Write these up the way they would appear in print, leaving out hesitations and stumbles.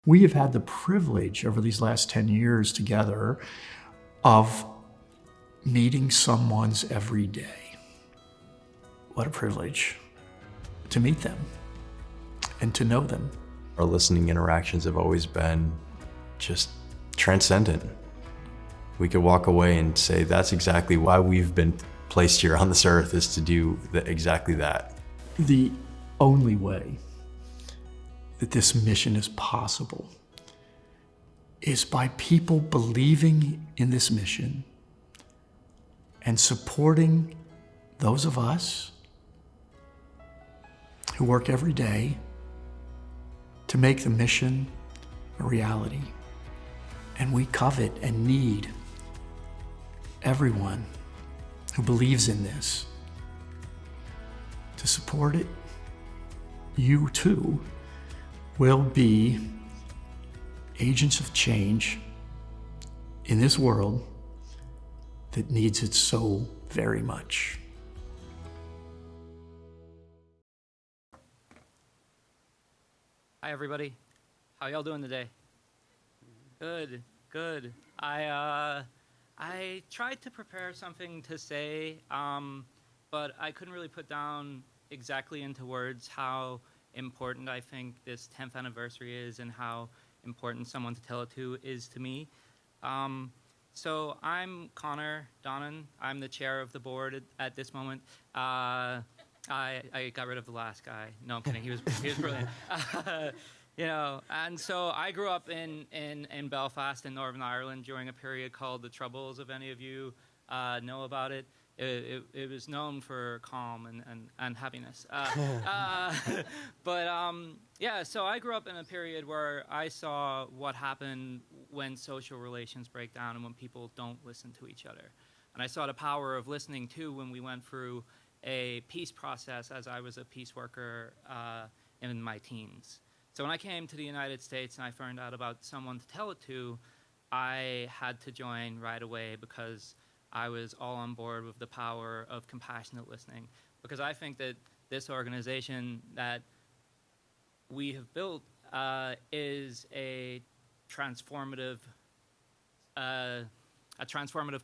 We have had the privilege over these last 10 years together of meeting someone's every day. What a privilege to meet them and to know them. Our listening interactions have always been just transcendent. We could walk away and say that's exactly why we've been placed here on this earth, is to do exactly that. The only way that this mission is possible is by people believing in this mission and supporting those of us who work every day to make the mission a reality. And we covet and need everyone who believes in this to support it. You too will be agents of change in this world that needs it so very much. Hi everybody, how y'all doing today? Good, good. I tried to prepare something to say, but I couldn't really put down exactly into words how important I think this 10th anniversary is and how important someone to tell it to is to me. So I'm Connor Donnan. I'm the chair of the board at this moment. I got rid of the last guy. No, I'm kidding. He was brilliant. You know, and so I grew up in Belfast in Northern Ireland during a period called the Troubles, if any of you know about it. It was known for calm and happiness. Yeah, so I grew up in a period where I saw what happened when social relations break down and when people don't listen to each other. And I saw the power of listening too when we went through a peace process as I was a peace worker in my teens. So when I came to the United States and I found out about someone to tell it to, I had to join right away because I was all on board with the power of compassionate listening. Because I think that this organization that we have built is a transformative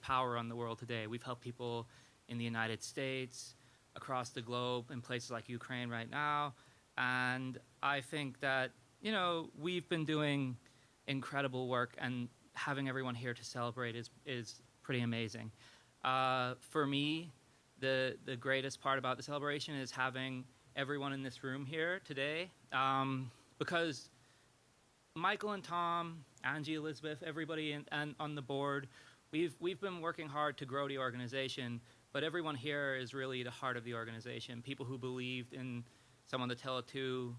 power on the world today. We've helped people in the United States, across the globe, in places like Ukraine right now. And I think that, you know, we've been doing incredible work, and having everyone here to celebrate is pretty amazing. For me, the greatest part about the celebration is having everyone in this room here today, because Michael and Tom, Angie, Elizabeth, everybody on the board, we've been working hard to grow the organization, but everyone here is really the heart of the organization. People who believed in someone to tell it to,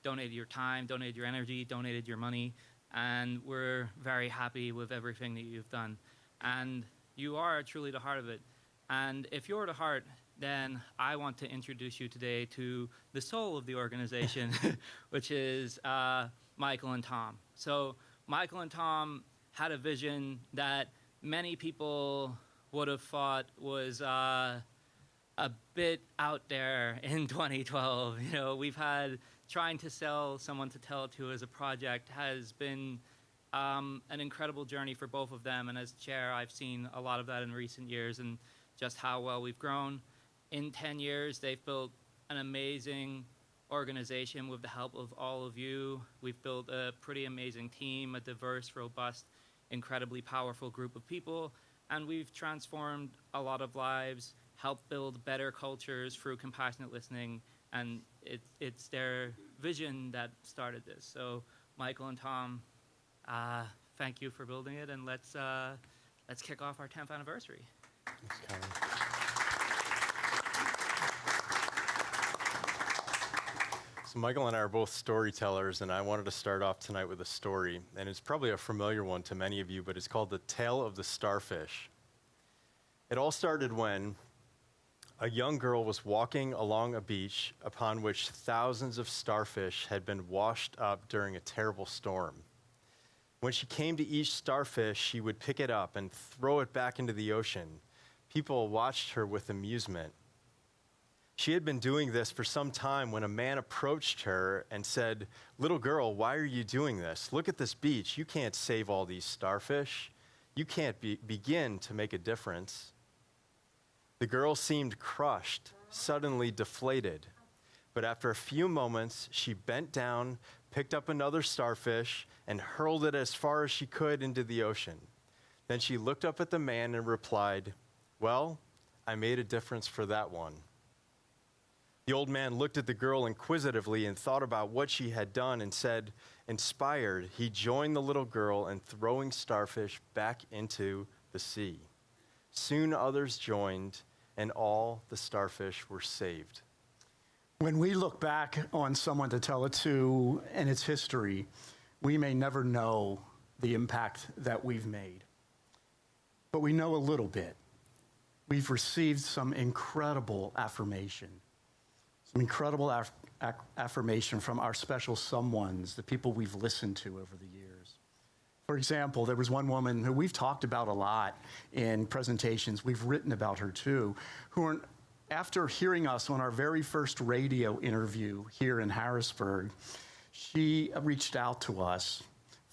donated your time, donated your energy, donated your money, and we're very happy with everything that you've done. And you are truly the heart of it. And if you're the heart, then I want to introduce you today to the soul of the organization, which is Michael and Tom. So Michael and Tom had a vision that many people would have thought was a bit out there in 2012. You know, we've had trying to sell someone to tell it to as a project has been an incredible journey for both of them. And as chair, I've seen a lot of that in recent years and just how well we've grown. In 10 years, they've built an amazing organization with the help of all of you. We've built a pretty amazing team, a diverse, robust, incredibly powerful group of people, and we've transformed a lot of lives, helped build better cultures through compassionate listening, and it's their vision that started this. So Michael and Tom, thank you for building it, and let's kick off our 10th anniversary. Thanks, Colin. So Michael and I are both storytellers, and I wanted to start off tonight with a story, and it's probably a familiar one to many of you, but it's called The Tale of the Starfish. It all started when a young girl was walking along a beach upon which thousands of starfish had been washed up during a terrible storm. When she came to each starfish, she would pick it up and throw it back into the ocean. People watched her with amusement. She had been doing this for some time when a man approached her and said, "Little girl, why are you doing this? Look at this beach. You can't save all these starfish. You can't begin to make a difference." The girl seemed crushed, suddenly deflated. But after a few moments, she bent down, picked up another starfish, and hurled it as far as she could into the ocean. Then she looked up at the man and replied, "Well, I made a difference for that one." The old man looked at the girl inquisitively and thought about what she had done and said, inspired, he joined the little girl in throwing starfish back into the sea. Soon others joined, and all the starfish were saved. When we look back on someone to tell it to and its history, we may never know the impact that we've made. But we know a little bit. We've received some incredible affirmation. Some incredible affirmation from our special someones, the people we've listened to over the years. For example, there was one woman who we've talked about a lot in presentations, we've written about her too, who after hearing us on our very first radio interview here in Harrisburg, she reached out to us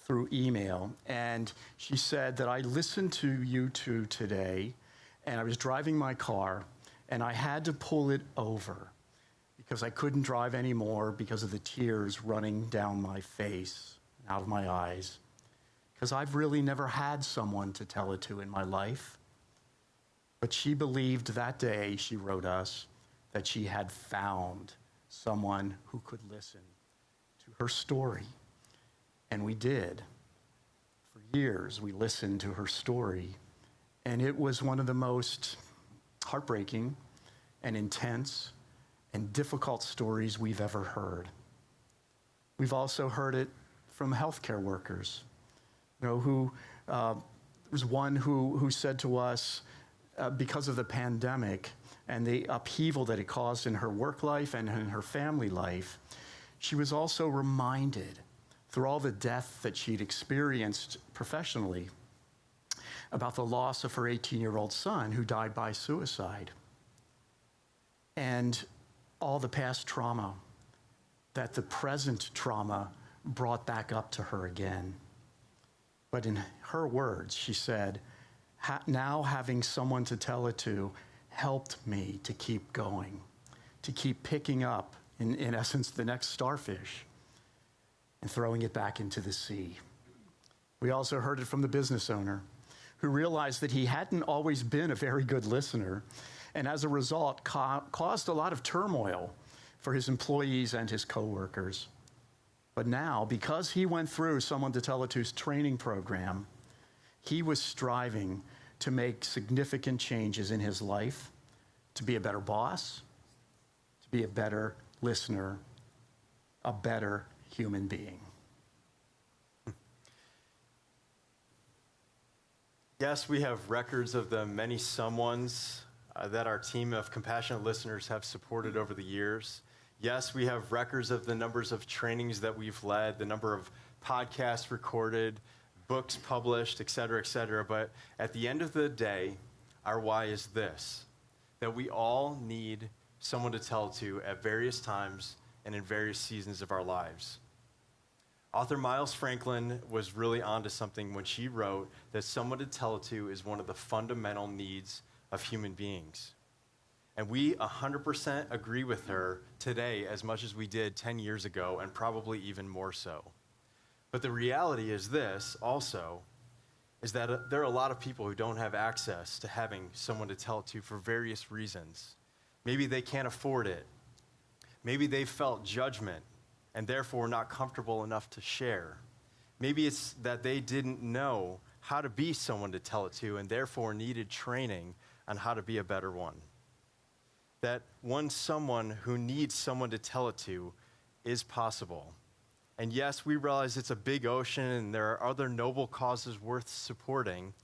through email, and she said that I listened to you two today, and I was driving my car, and I had to pull it over because I couldn't drive anymore because of the tears running down my face, out of my eyes. Because I've really never had someone to tell it to in my life. But she believed that day, she wrote us, that she had found someone who could listen to her story. And we did. For years, we listened to her story. And it was one of the most heartbreaking and intense and difficult stories we've ever heard. We've also heard it from healthcare workers, who there was one who said to us, because of the pandemic and the upheaval that it caused in her work life and in her family life, she was also reminded through all the death that she'd experienced professionally about the loss of her 18-year-old son who died by suicide. And all the past trauma that the present trauma brought back up to her again. But in her words, she said, now having someone to tell it to helped me to keep going, to keep picking up, in essence, the next starfish and throwing it back into the sea. We also heard it from the business owner who realized that he hadn't always been a very good listener, and as a result, caused a lot of turmoil for his employees and his coworkers. But now, because he went through Someone to Tell It To's training program, he was striving to make significant changes in his life, to be a better boss, to be a better listener, a better human being. Yes, we have records of the many someones that our team of compassionate listeners have supported over the years. Yes, we have records of the numbers of trainings that we've led, the number of podcasts recorded, books published, et cetera, but at the end of the day, our why is this, that we all need someone to tell to at various times and in various seasons of our lives. Author Miles Franklin was really onto something when she wrote that someone to tell it to is one of the fundamental needs of human beings. And we 100% agree with her today as much as we did 10 years ago, and probably even more so. But the reality is this also, is that there are a lot of people who don't have access to having someone to tell it to for various reasons. Maybe they can't afford it. Maybe they felt judgment and therefore not comfortable enough to share. Maybe it's that they didn't know how to be someone to tell it to and therefore needed training on how to be a better one. That someone who needs someone to tell it to is possible. And yes, we realize it's a big ocean and there are other noble causes worth supporting,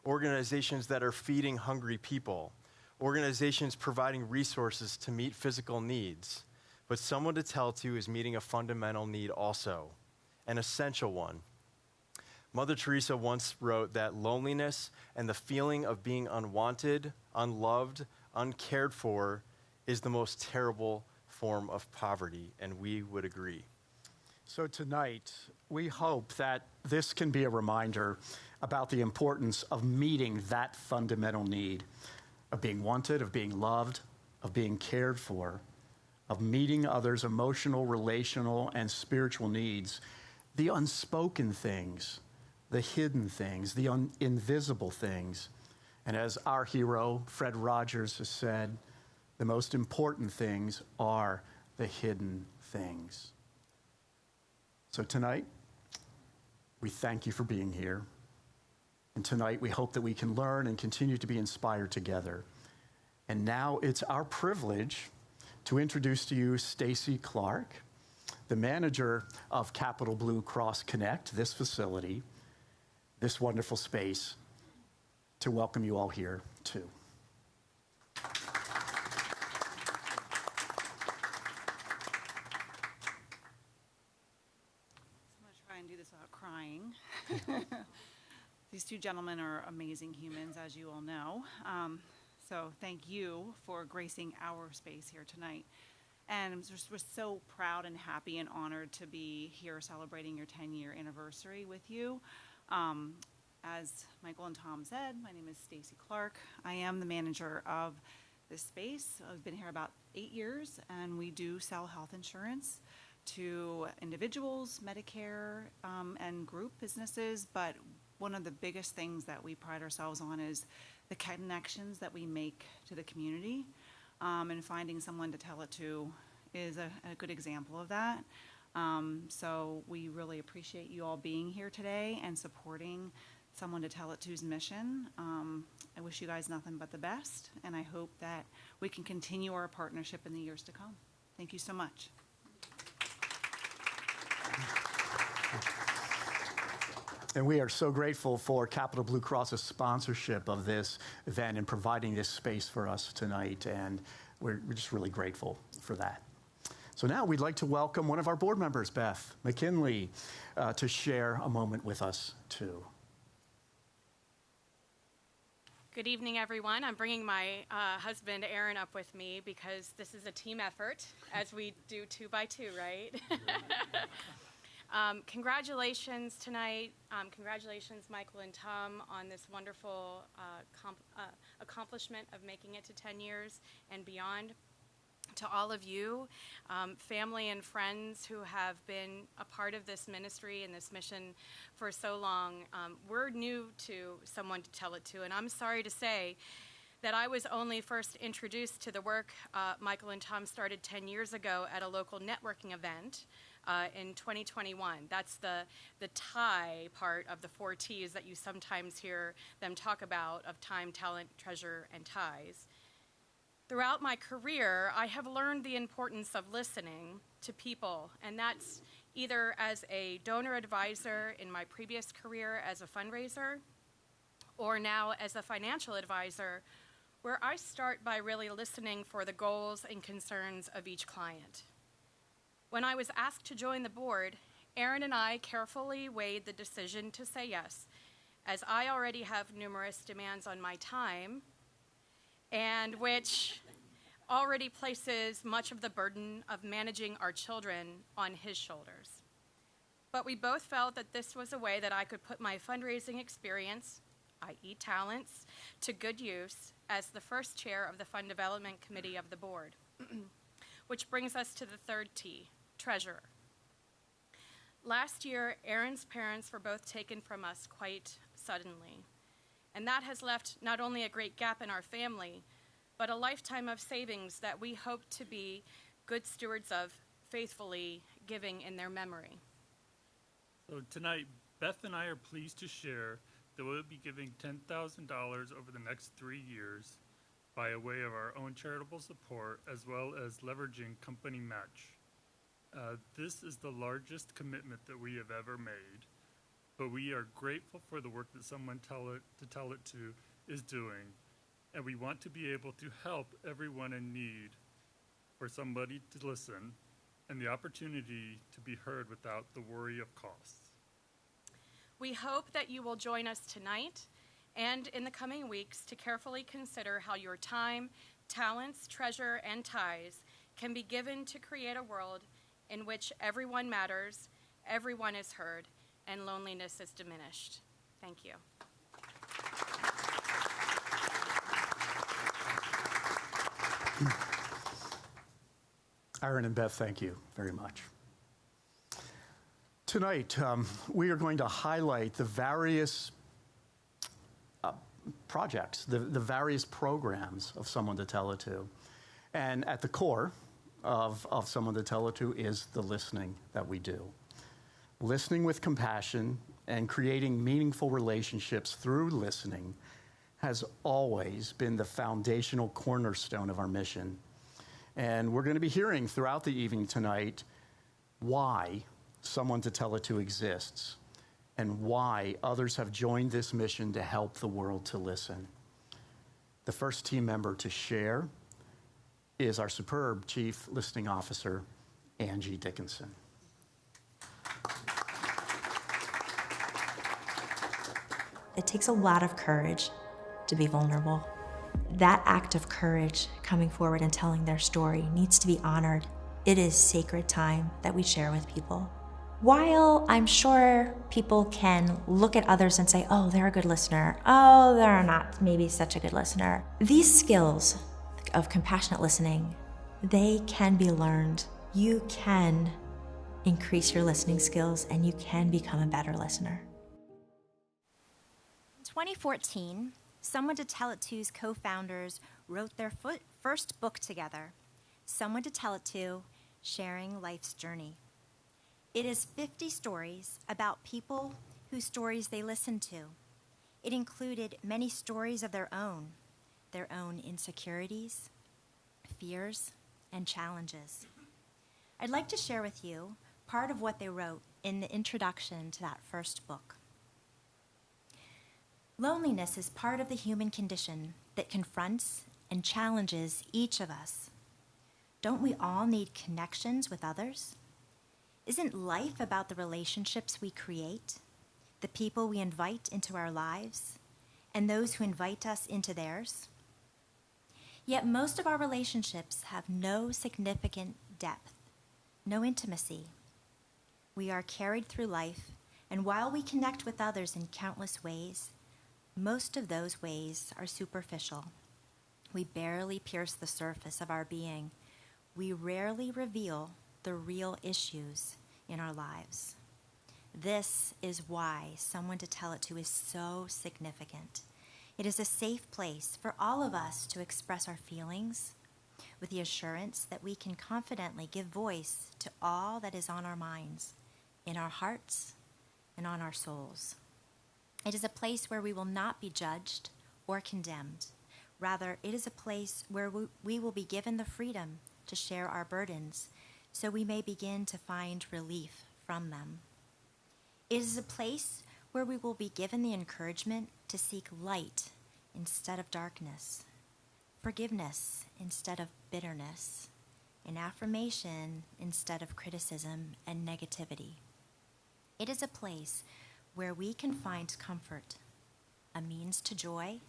organizations that are feeding hungry people, organizations providing resources to meet physical needs. But someone to tell to is meeting a fundamental need also, an essential one. Mother Teresa once wrote that loneliness and the feeling of being unwanted, unloved, uncared for is the most terrible form of poverty, and we would agree. So tonight, we hope that this can be a reminder about the importance of meeting that fundamental need, of being wanted, of being loved, of being cared for, of meeting others' emotional, relational, and spiritual needs, the unspoken things, the hidden things, the invisible things. And as our hero, Fred Rogers, has said, the most important things are the hidden things. So tonight, we thank you for being here. And tonight, we hope that we can learn and continue to be inspired together. And now it's our privilege to introduce to you Stacy Clark, the manager of Capital Blue Cross Connect, this facility, this wonderful space, to welcome you all here too. Do this without crying. These two gentlemen are amazing humans, as you all know. So thank you for gracing our space here tonight. And we're so proud and happy and honored to be here celebrating your 10-year anniversary with you. As Michael and Tom said, my name is Stacy Clark. I am the manager of this space. I've been here about 8 years, and we do sell health insurance to individuals, Medicare, and group businesses. But one of the biggest things that we pride ourselves on is the connections that we make to the community. And finding someone to tell it to is a good example of that. So we really appreciate you all being here today and supporting Someone to Tell It To's mission. I wish you guys nothing but the best, and I hope that we can continue our partnership in the years to come. Thank you so much. And we are so grateful for Capital Blue Cross's sponsorship of this event and providing this space for us tonight. And we're just really grateful for that. So now we'd like to welcome one of our board members, Beth Mckinley, to share a moment with us too. Good evening, everyone. I'm bringing my husband, Aaron, up with me because this is a team effort, as we do 2 by 2, right? Congratulations tonight. Congratulations, Michael and Tom, on this wonderful accomplishment of making it to 10 years and beyond. To all of you, family and friends who have been a part of this ministry and this mission for so long, we're new to Someone to Tell It To, and I'm sorry to say that I was only first introduced to the work Michael and Tom started 10 years ago at a local networking event in 2021. That's the tie part of the 4 T's that you sometimes hear them talk about, of time, talent, treasure, and ties. Throughout my career, I have learned the importance of listening to people, and that's either as a donor advisor in my previous career as a fundraiser, or now as a financial advisor, where I start by really listening for the goals and concerns of each client. When I was asked to join the board, Aaron and I carefully weighed the decision to say yes, as I already have numerous demands on my time, and which already places much of the burden of managing our children on his shoulders. But we both felt that this was a way that I could put my fundraising experience, i.e. talents, to good use as the first chair of the Fund Development Committee of the board. Which brings us to the 3rd T, treasurer. Last year, Aaron's parents were both taken from us quite suddenly. And that has left not only a great gap in our family, but a lifetime of savings that we hope to be good stewards of, faithfully giving in their memory. So tonight, Beth and I are pleased to share that we'll be giving $10,000 over the next 3 years by way of our own charitable support, as well as leveraging company match. This is the largest commitment that we have ever made. But we are grateful for the work that Someone to Tell It To is doing, and we want to be able to help everyone in need, for somebody to listen, and the opportunity to be heard without the worry of costs. We hope that you will join us tonight and in the coming weeks to carefully consider how your time, talents, treasure, and ties can be given to create a world in which everyone matters, everyone is heard, and loneliness is diminished. Thank you. Aaron and Beth, thank you very much. Tonight, we are going to highlight the various projects, the various programs of Someone to Tell It To. And at the core of Someone to Tell It To is the listening that we do. Listening with compassion and creating meaningful relationships through listening has always been the foundational cornerstone of our mission. And we're going to be hearing throughout the evening tonight why Someone to Tell It To exists and why others have joined this mission to help the world to listen. The first team member to share is our superb Chief Listening Officer, Angie Dickinson. It takes a lot of courage to be vulnerable. That act of courage, coming forward and telling their story, needs to be honored. It is sacred time that we share with people. While I'm sure people can look at others and say, oh, they're a good listener, oh, they're not maybe such a good listener, these skills of compassionate listening, they can be learned. You can increase your listening skills and you can become a better listener. In 2014, Someone to Tell It To's co-founders wrote their first book together, Someone to Tell It To, Sharing Life's Journey. It is 50 stories about people whose stories they listened to. It included many stories of their own insecurities, fears, and challenges. I'd like to share with you part of what they wrote in the introduction to that first book. Loneliness is part of the human condition that confronts and challenges each of us. Don't we all need connections with others? Isn't life about the relationships we create, the people we invite into our lives, and those who invite us into theirs? Yet most of our relationships have no significant depth, no intimacy. We are carried through life, and while we connect with others in countless ways, most of those ways are superficial. We barely pierce the surface of our being. We rarely reveal the real issues in our lives. This is why Someone to Tell It To is so significant. It is a safe place for all of us to express our feelings with the assurance that we can confidently give voice to all that is on our minds, in our hearts, and on our souls. It is a place where we will not be judged or condemned. Rather, it is a place where we will be given the freedom to share our burdens so we may begin to find relief from them. It is a place where we will be given the encouragement to seek light instead of darkness, forgiveness instead of bitterness, and affirmation instead of criticism and negativity. It is a place where we can find comfort, a means to joy,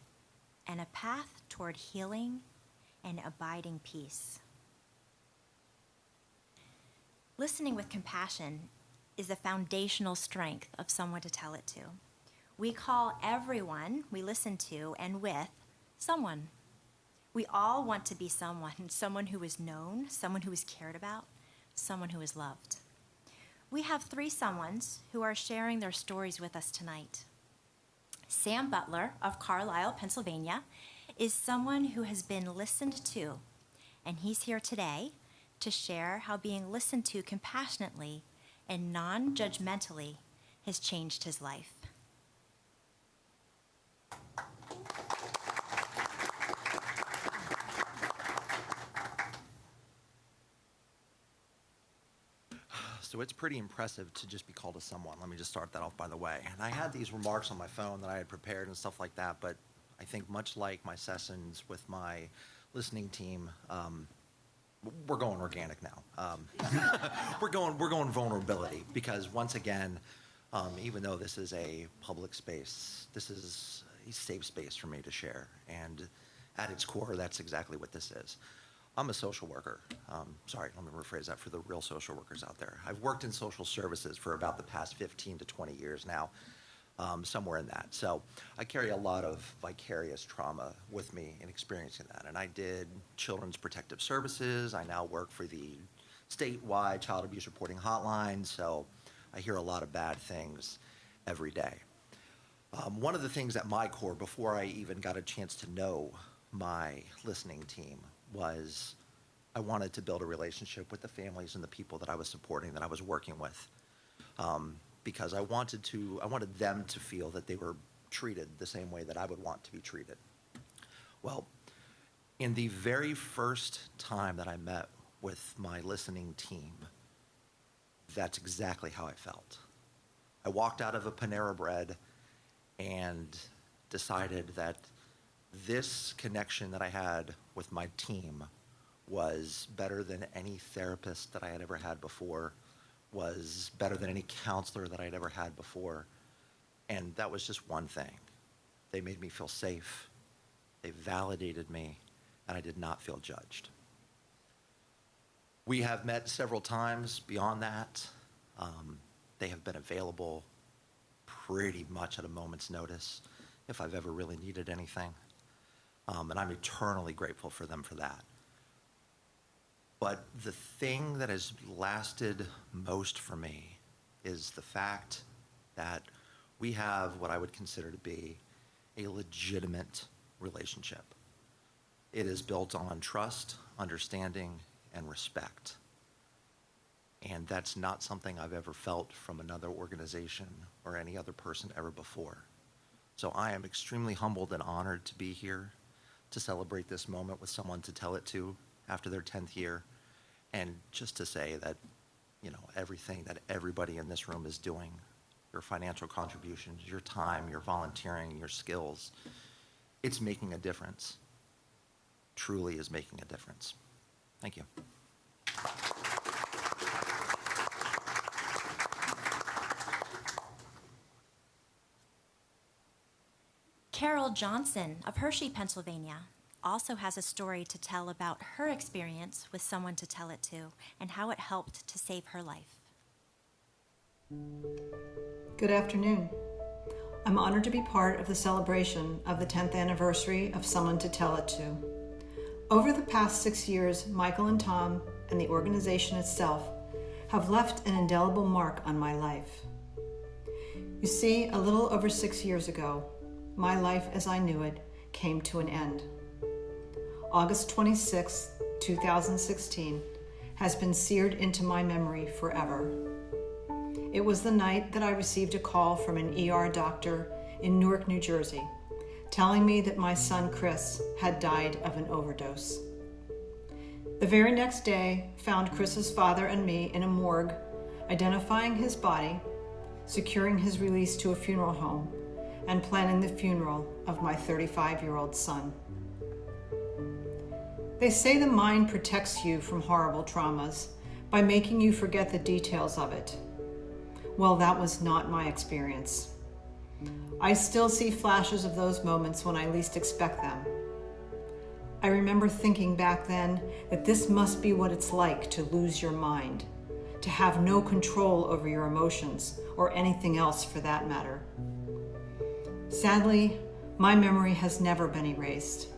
and a path toward healing and abiding peace. Listening with compassion is the foundational strength of Someone to Tell It To. We call everyone we listen to and with someone. We all want to be someone who is known, someone who is cared about, someone who is loved. We have three someones who are sharing their stories with us tonight. Sam Butler of Carlisle, Pennsylvania, is someone who has been listened to, and he's here today to share how being listened to compassionately and non-judgmentally has changed his life. So it's pretty impressive to just be called a someone. Let me just start that off by the way. And I had these remarks on my phone that I had prepared and stuff like that, but I think much like my sessions with my listening team, we're going organic now. We're going vulnerability because once again, even though this is a public space, this is a safe space for me to share. And at its core, that's exactly what this is. I'm a social worker. Sorry, let me rephrase that for the real social workers out there. I've worked in social services for about the past 15 to 20 years now, somewhere in that. So I carry a lot of vicarious trauma with me in experiencing that. And I did Children's Protective Services. I now work for the statewide child abuse reporting hotline. So I hear a lot of bad things every day. One of the things at my core, before I even got a chance to know my listening team, was I wanted to build a relationship with the families and the people that I was supporting, that I was working with, because I wanted them to feel that they were treated the same way that I would want to be treated. Well, in the very first time that I met with my listening team, that's exactly how I felt. I walked out of a Panera Bread and decided that this connection that I had with my team was better than any therapist that I had ever had before, was better than any counselor that I had ever had before. And that was just one thing. They made me feel safe, they validated me, and I did not feel judged. We have met several times beyond that. They have been available pretty much at a moment's notice if I've ever really needed anything. And I'm eternally grateful for them for that. But the thing that has lasted most for me is the fact that we have what I would consider to be a legitimate relationship. It is built on trust, understanding, and respect. And that's not something I've ever felt from another organization or any other person ever before. So I am extremely humbled and honored to be here to celebrate this moment with someone to tell it to after their 10th year, and just to say that, you know, everything that everybody in this room is doing, your financial contributions, your time, your volunteering, your skills, it's making a difference. Truly is making a difference. Thank you. Carol Johnson of Hershey, Pennsylvania, also has a story to tell about her experience with someone to tell it to and how it helped to save her life. Good afternoon. I'm honored to be part of the celebration of the 10th anniversary of Someone to Tell It To. Over the past 6 years, Michael and Tom and the organization itself have left an indelible mark on my life. You see, a little over 6 years ago, my life as I knew it came to an end. August 26, 2016 has been seared into my memory forever. It was the night that I received a call from an ER doctor in Newark, New Jersey, telling me that my son Chris had died of an overdose. The very next day found Chris's father and me in a morgue, identifying his body, securing his release to a funeral home, and planning the funeral of my 35-year-old son. They say the mind protects you from horrible traumas by making you forget the details of it. Well, that was not my experience. I still see flashes of those moments when I least expect them. I remember thinking back then that this must be what it's like to lose your mind, to have no control over your emotions or anything else for that matter. Sadly, my memory has never been erased.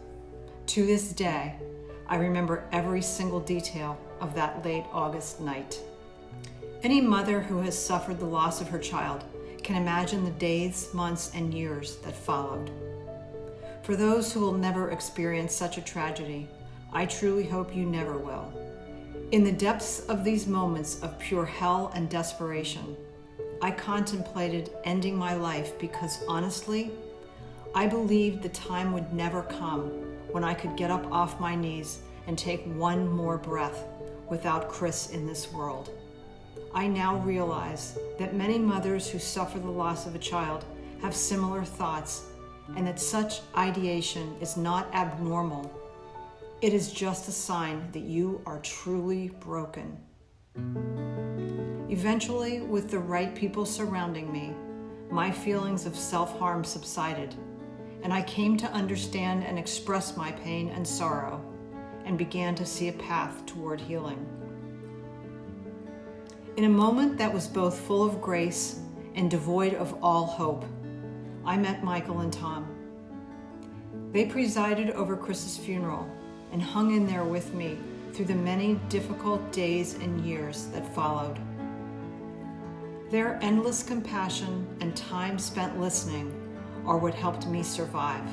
To this day, I remember every single detail of that late August night. Any mother who has suffered the loss of her child can imagine the days, months, and years that followed. For those who will never experience such a tragedy, I truly hope you never will. In the depths of these moments of pure hell and desperation, I contemplated ending my life because honestly, I believed the time would never come when I could get up off my knees and take one more breath without Chris in this world. I now realize that many mothers who suffer the loss of a child have similar thoughts, and that such ideation is not abnormal. It is just a sign that you are truly broken. Eventually, with the right people surrounding me, my feelings of self-harm subsided, and I came to understand and express my pain and sorrow, and began to see a path toward healing. In a moment that was both full of grace and devoid of all hope, I met Michael and Tom. They presided over Chris's funeral and hung in there with me through the many difficult days and years that followed. Their endless compassion and time spent listening are what helped me survive.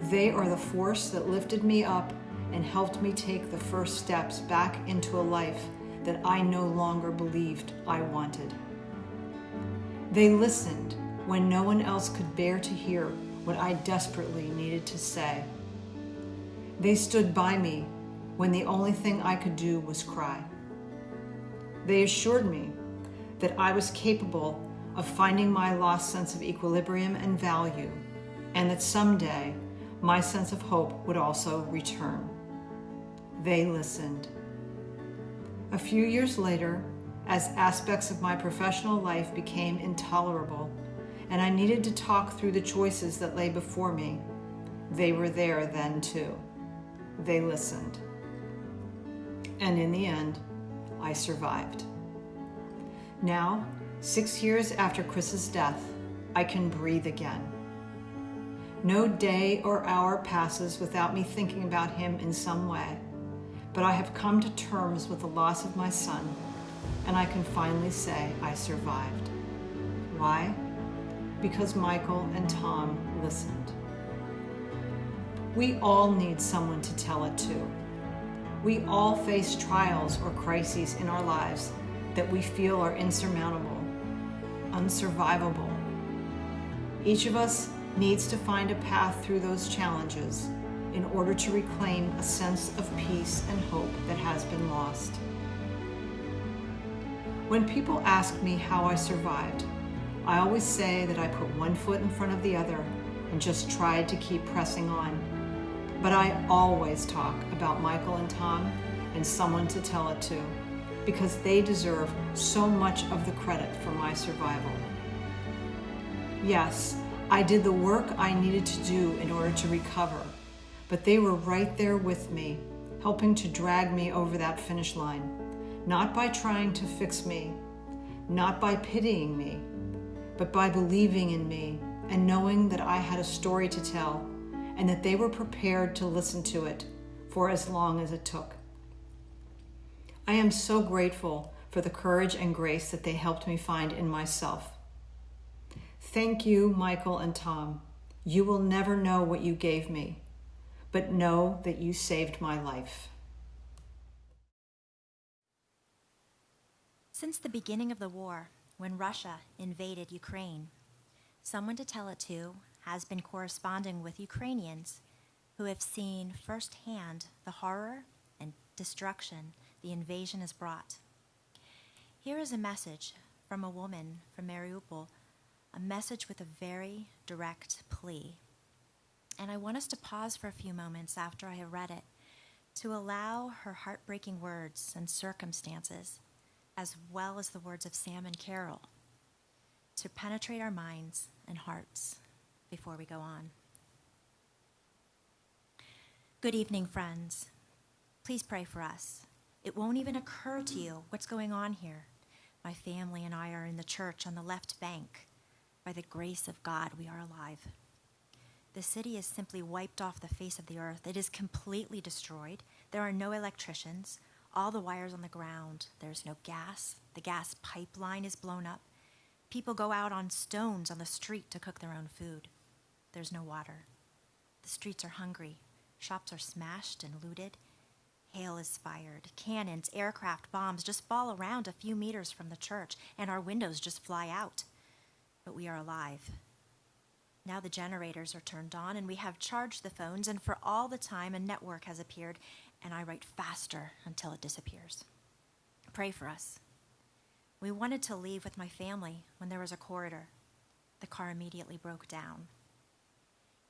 They are the force that lifted me up and helped me take the first steps back into a life that I no longer believed I wanted. They listened when no one else could bear to hear what I desperately needed to say. They stood by me when the only thing I could do was cry. They assured me that I was capable of finding my lost sense of equilibrium and value, and that someday my sense of hope would also return. They listened. A few years later, as aspects of my professional life became intolerable, and I needed to talk through the choices that lay before me, they were there then too. They listened. And in the end, I survived. Now, 6 years after Chris's death, I can breathe again. No day or hour passes without me thinking about him in some way, but I have come to terms with the loss of my son, and I can finally say I survived. Why? Because Michael and Tom listened. We all need someone to tell it to. We all face trials or crises in our lives that we feel are insurmountable, unsurvivable. Each of us needs to find a path through those challenges in order to reclaim a sense of peace and hope that has been lost. When people ask me how I survived, I always say that I put one foot in front of the other and just tried to keep pressing on. But I always talk about Michael and Tom and someone to tell it to, because they deserve so much of the credit for my survival. Yes, I did the work I needed to do in order to recover, but they were right there with me, helping to drag me over that finish line, not by trying to fix me, not by pitying me, but by believing in me and knowing that I had a story to tell and that they were prepared to listen to it for as long as it took. I am so grateful for the courage and grace that they helped me find in myself. Thank you, Michael and Tom. You will never know what you gave me, but know that you saved my life. Since the beginning of the war, when Russia invaded Ukraine, someone to tell it to has been corresponding with Ukrainians who have seen firsthand the horror and destruction the invasion has brought. Here is a message from a woman from Mariupol, a message with a very direct plea. And I want us to pause for a few moments after I have read it to allow her heartbreaking words and circumstances, as well as the words of Sam and Carol, to penetrate our minds and hearts before we go on. Good evening, friends. Please pray for us. It won't even occur to you what's going on here. My family and I are in the church on the left bank. By the grace of God, we are alive. The city is simply wiped off the face of the earth. It is completely destroyed. There are no electricians. All the wires on the ground. There's no gas. The gas pipeline is blown up. People go out on stones on the street to cook their own food. There's no water. The streets are hungry. Shops are smashed and looted. Hail is fired. Cannons, aircraft, bombs just fall around a few meters from the church, and our windows just fly out. But we are alive. Now the generators are turned on, and we have charged the phones, and for all the time a network has appeared, and I write faster until it disappears. Pray for us. We wanted to leave with my family when there was a corridor. The car immediately broke down.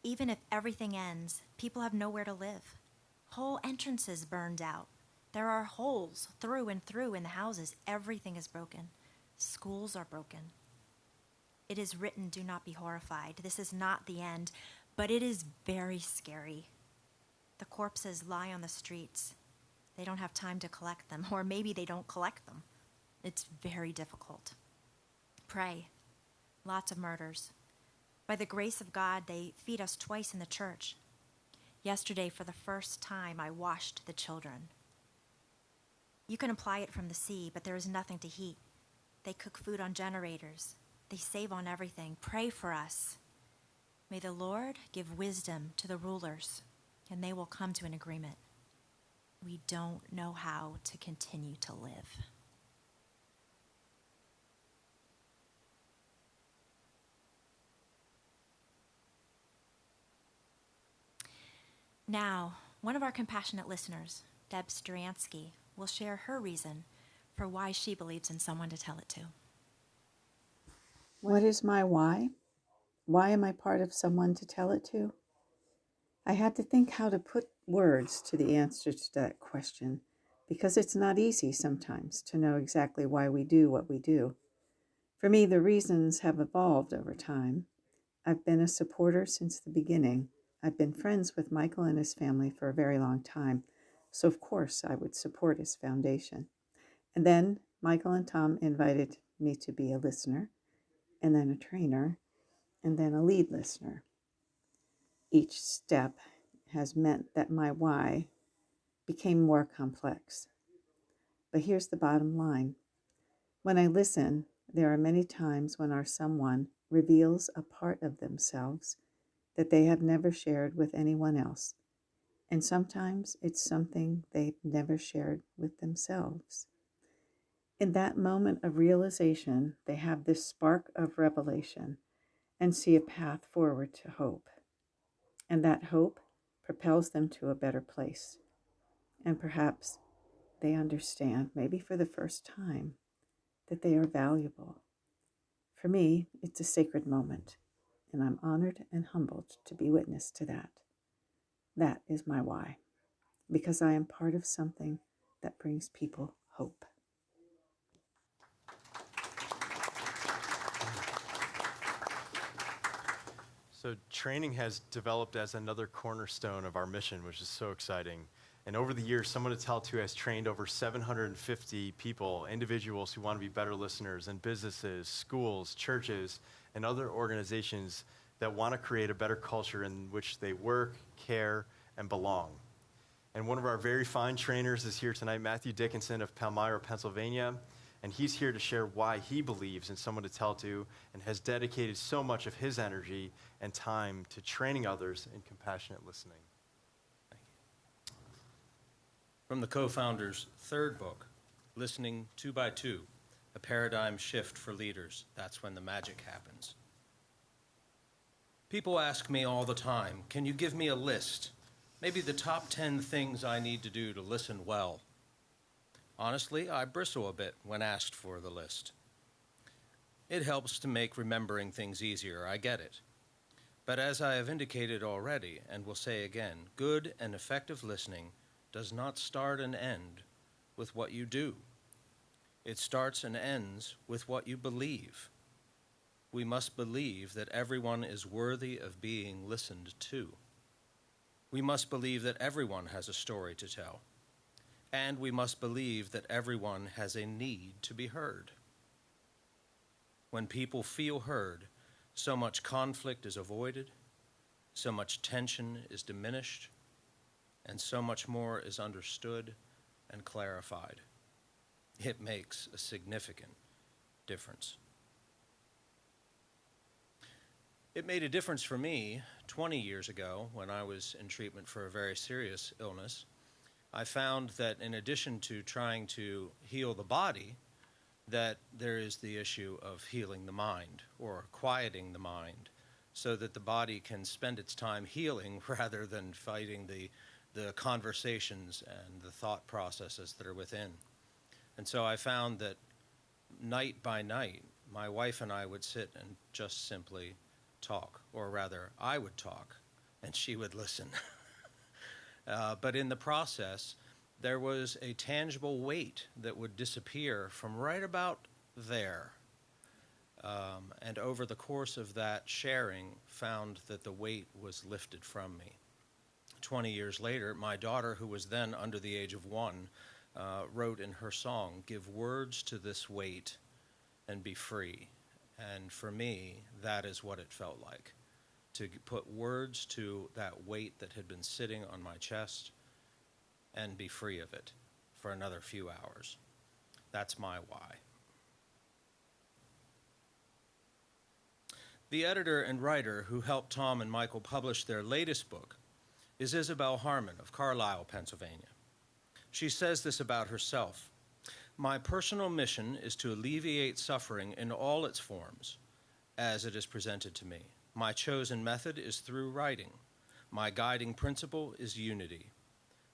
Even if everything ends, people have nowhere to live. Whole entrances burned out. There are holes through and through in the houses. Everything is broken. Schools are broken. It is written, do not be horrified. This is not the end, but it is very scary. The corpses lie on the streets. They don't have time to collect them, or maybe they don't collect them. It's very difficult. Pray. Lots of murders. By the grace of God, they feed us twice in the church. Yesterday, for the first time, I washed the children. You can apply it from the sea, but there is nothing to heat. They cook food on generators. They save on everything. Pray for us. May the Lord give wisdom to the rulers, and they will come to an agreement. We don't know how to continue to live. Now, one of our compassionate listeners, Deb Stransky, will share her reason for why she believes in someone to tell it to. What is my why? Why am I part of someone to tell it to? I had to think how to put words to the answer to that question, because it's not easy sometimes to know exactly why we do what we do. For me, the reasons have evolved over time. I've been a supporter since the beginning. I've been friends with Michael and his family for a very long time, so of course I would support his foundation. And then Michael and Tom invited me to be a listener, and then a trainer, and then a lead listener. Each step has meant that my why became more complex. But here's the bottom line. When I listen, there are many times when our someone reveals a part of themselves that they have never shared with anyone else. And sometimes it's something they've never shared with themselves. In that moment of realization, they have this spark of revelation and see a path forward to hope. And that hope propels them to a better place. And perhaps they understand, maybe for the first time, that they are valuable. For me, it's a sacred moment, and I'm honored and humbled to be witness to that. That is my why, because I am part of something that brings people hope. So training has developed as another cornerstone of our mission, which is so exciting. And over the years, Someone to Tell To has trained over 750 people, individuals who want to be better listeners, and businesses, schools, churches, and other organizations that want to create a better culture in which they work, care, and belong. And one of our very fine trainers is here tonight, Matthew Dickinson of Palmyra, Pennsylvania. And he's here to share why he believes in Someone to Tell To and has dedicated so much of his energy and time to training others in compassionate listening. Thank you. From the co-founder's third book, Listening 2 by 2, A Paradigm Shift for Leaders. That's when the magic happens. People ask me all the time, can you give me a list? Maybe the top 10 things I need to do to listen well. Honestly, I bristle a bit when asked for the list. It helps to make remembering things easier, I get it. But as I have indicated already, and will say again, good and effective listening does not start and end with what you do. It starts and ends with what you believe. We must believe that everyone is worthy of being listened to. We must believe that everyone has a story to tell. And we must believe that everyone has a need to be heard. When people feel heard, so much conflict is avoided, so much tension is diminished, and so much more is understood and clarified. It makes a significant difference. It made a difference for me 20 years ago when I was in treatment for a very serious illness. I found that in addition to trying to heal the body, that there is the issue of healing the mind or quieting the mind so that the body can spend its time healing rather than fighting the conversations and the thought processes that are within. And so I found that night by night, my wife and I would sit and just simply talk, or rather, I would talk and she would listen. But in the process, there was a tangible weight that would disappear from right about there. and over the course of that sharing, found that the weight was lifted from me. 20 years later, my daughter, who was then under the age of 1, wrote in her song, "Give words to this weight and be free." And for me, that is what it felt like, to put words to that weight that had been sitting on my chest and be free of it for another few hours. That's my why. The editor and writer who helped Tom and Michael publish their latest book is Isabelle Harmon of Carlisle, Pennsylvania. She says this about herself: "My personal mission is to alleviate suffering in all its forms as it is presented to me. My chosen method is through writing. My guiding principle is unity.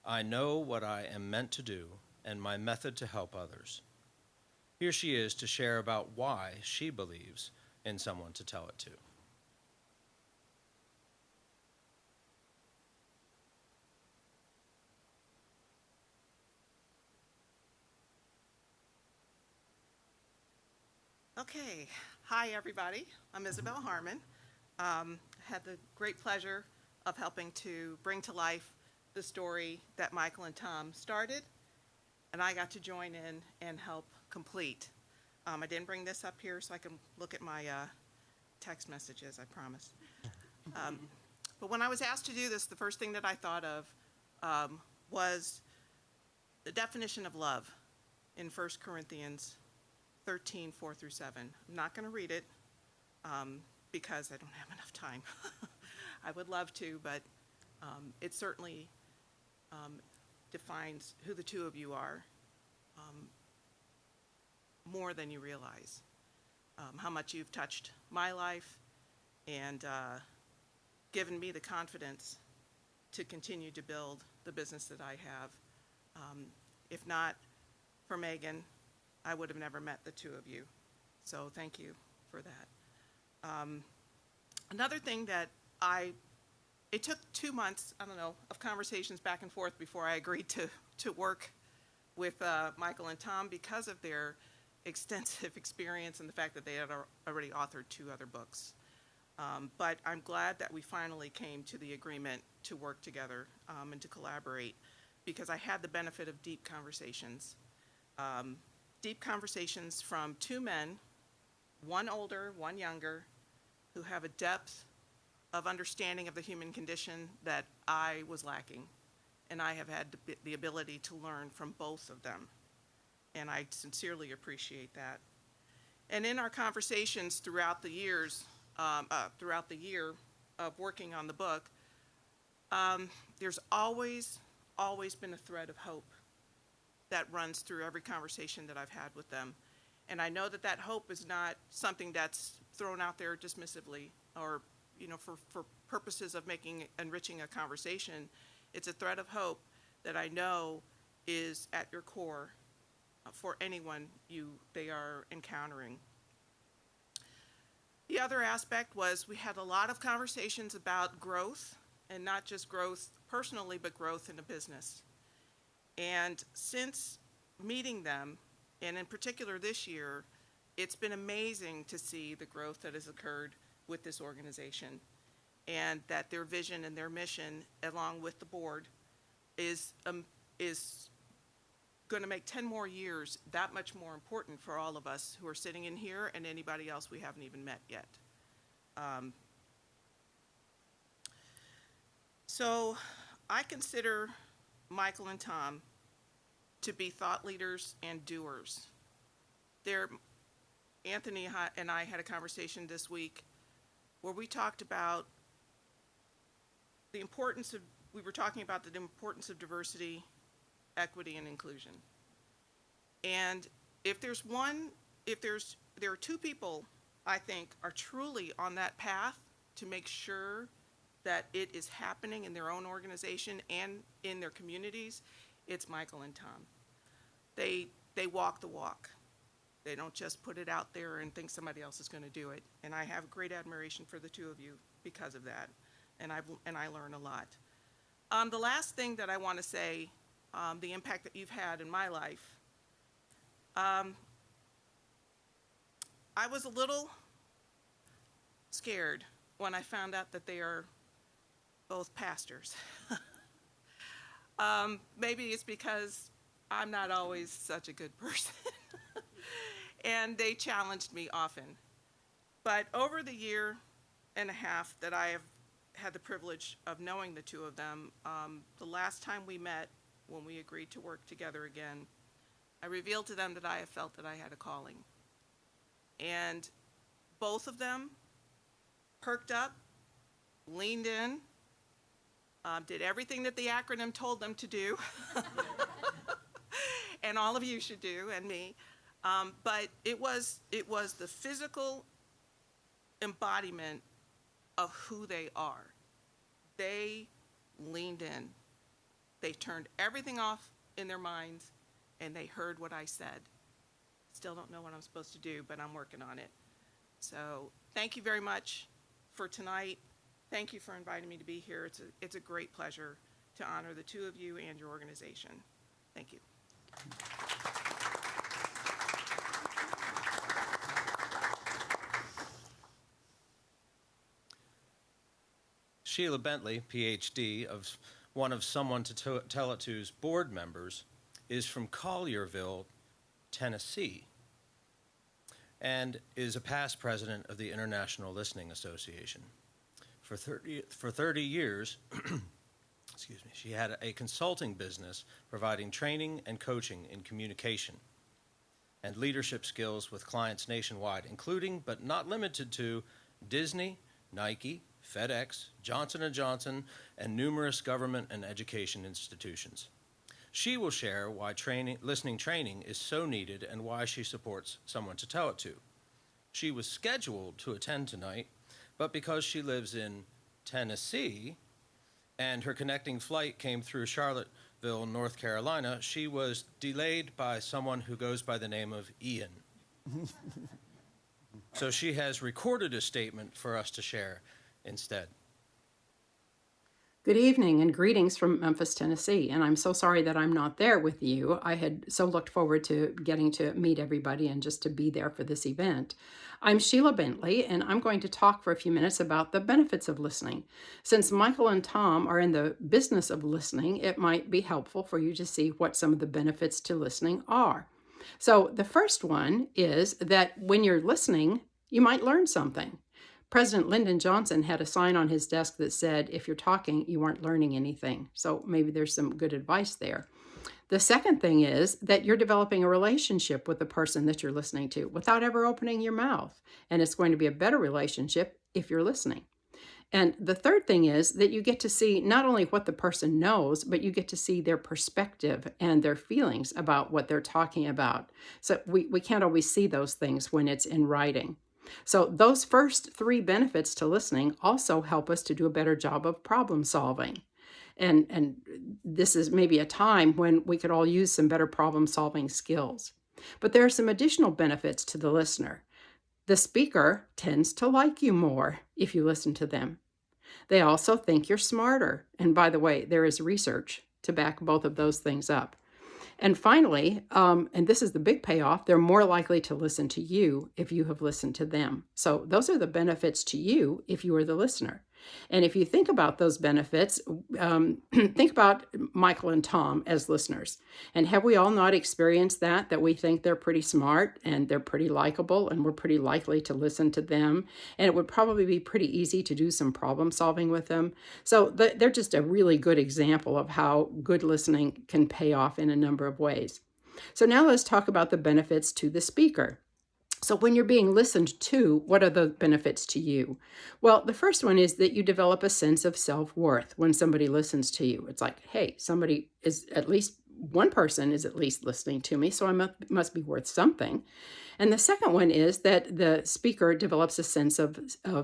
I know what I am meant to do and my method to help others." Here she is to share about why she believes in someone to tell it to. Okay, hi everybody. I'm Isabelle Harmon. Had the great pleasure of helping to bring to life the story that Michael and Tom started, and I got to join in and help complete. I didn't bring this up here so I can look at my text messages, I promise. But when I was asked to do this, the first thing that I thought of was the definition of love in 1 Corinthians 13, 4 through 7. I'm not going to read it because I don't have enough time. I would love to, but it certainly defines who the two of you are more than you realize. How much you've touched my life and given me the confidence to continue to build the business that I have. If not for Megan, I would have never met the two of you. So thank you for that. Another thing that it took 2 months, I don't know, of conversations back and forth before I agreed to work with Michael and Tom because of their extensive experience and the fact that they had already authored 2 other books. But I'm glad that we finally came to the agreement to work together and to collaborate, because I had the benefit of deep conversations. Deep conversations from 2 men, one older, one younger, who have a depth of understanding of the human condition that I was lacking. And I have had the ability to learn from both of them. And I sincerely appreciate that. And in our conversations throughout the years, throughout the year of working on the book, there's always been a thread of hope that runs through every conversation that I've had with them. And I know that that hope is not something that's thrown out there dismissively or, for purposes of enriching a conversation. It's a thread of hope that I know is at your core for anyone they are encountering. The other aspect was we had a lot of conversations about growth, and not just growth personally, but growth in the business. And since meeting them, and in particular this year, it's been amazing to see the growth that has occurred with this organization, and that their vision and their mission, along with the board, is going to make 10 more years that much more important for all of us who are sitting in here and anybody else we haven't even met yet. So I consider Michael and Tom to be thought leaders and doers. Anthony and I had a conversation this week where we talked about we were talking about the importance of diversity, equity, and inclusion. And there are 2 people I think are truly on that path to make sure that it is happening in their own organization and in their communities, it's Michael and Tom. They walk the walk. They don't just put it out there and think somebody else is going to do it. And I have great admiration for the 2 of you because of that. And I learn a lot. The last thing that I want to say, the impact that you've had in my life, I was a little scared when I found out that they are both pastors. Maybe it's because I'm not always such a good person. And they challenged me often. But over the year and a half that I have had the privilege of knowing the two of them, the last time we met, when we agreed to work together again, I revealed to them that I have felt that I had a calling. And both of them perked up, leaned in, did everything that the acronym told them to do, and all of you should do, and me. But it was the physical embodiment of who they are. They leaned in. They turned everything off in their minds, and they heard what I said. Still don't know what I'm supposed to do, but I'm working on it. So thank you very much for tonight. Thank you for inviting me to be here. It's a great pleasure to honor the two of you and your organization. Thank you. Sheila Bentley, Phd, one of Someone to Tell It To's board members, is from Collierville, Tennessee, and is a past president of the International Listening Association. For 30 years, excuse me, she had a consulting business providing training and coaching in communication and leadership skills with clients nationwide, including but not limited to Disney, Nike, FedEx, Johnson & Johnson, and numerous government and education institutions. She will share why listening training is so needed and why she supports Someone to Tell It To. She was scheduled to attend tonight, but because she lives in Tennessee and her connecting flight came through Charlottesville, North Carolina, she was delayed by someone who goes by the name of Ian. So she has recorded a statement for us to share instead. Good evening and greetings from Memphis, Tennessee. And I'm so sorry that I'm not there with you. I had so looked forward to getting to meet everybody and just to be there for this event. I'm Sheila Bentley, and I'm going to talk for a few minutes about the benefits of listening. Since Michael and Tom are in the business of listening, it might be helpful for you to see what some of the benefits to listening are. So the first one is that when you're listening, you might learn something. President Lyndon Johnson had a sign on his desk that said, if you're talking, you aren't learning anything. So maybe there's some good advice there. The second thing is that you're developing a relationship with the person that you're listening to without ever opening your mouth. And it's going to be a better relationship if you're listening. And the third thing is that you get to see not only what the person knows, but you get to see their perspective and their feelings about what they're talking about. So we can't always see those things when it's in writing. So those first three benefits to listening also help us to do a better job of problem solving. And this is maybe a time when we could all use some better problem solving skills. But there are some additional benefits to the listener. The speaker tends to like you more if you listen to them. They also think you're smarter. And by the way, there is research to back both of those things up. And finally, and this is the big payoff, they're more likely to listen to you if you have listened to them. So those are the benefits to you if you are the listener. And if you think about those benefits, think about Michael and Tom as listeners. And have we all not experienced that we think they're pretty smart and they're pretty likable and we're pretty likely to listen to them? And it would probably be pretty easy to do some problem solving with them. So they're just a really good example of how good listening can pay off in a number of ways. So now let's talk about the benefits to the speaker. So when you're being listened to, what are the benefits to you? Well, the first one is that you develop a sense of self-worth when somebody listens to you. It's like, hey, somebody is at least, one person is at least listening to me, so I must be worth something. And the second one is that the speaker develops a sense of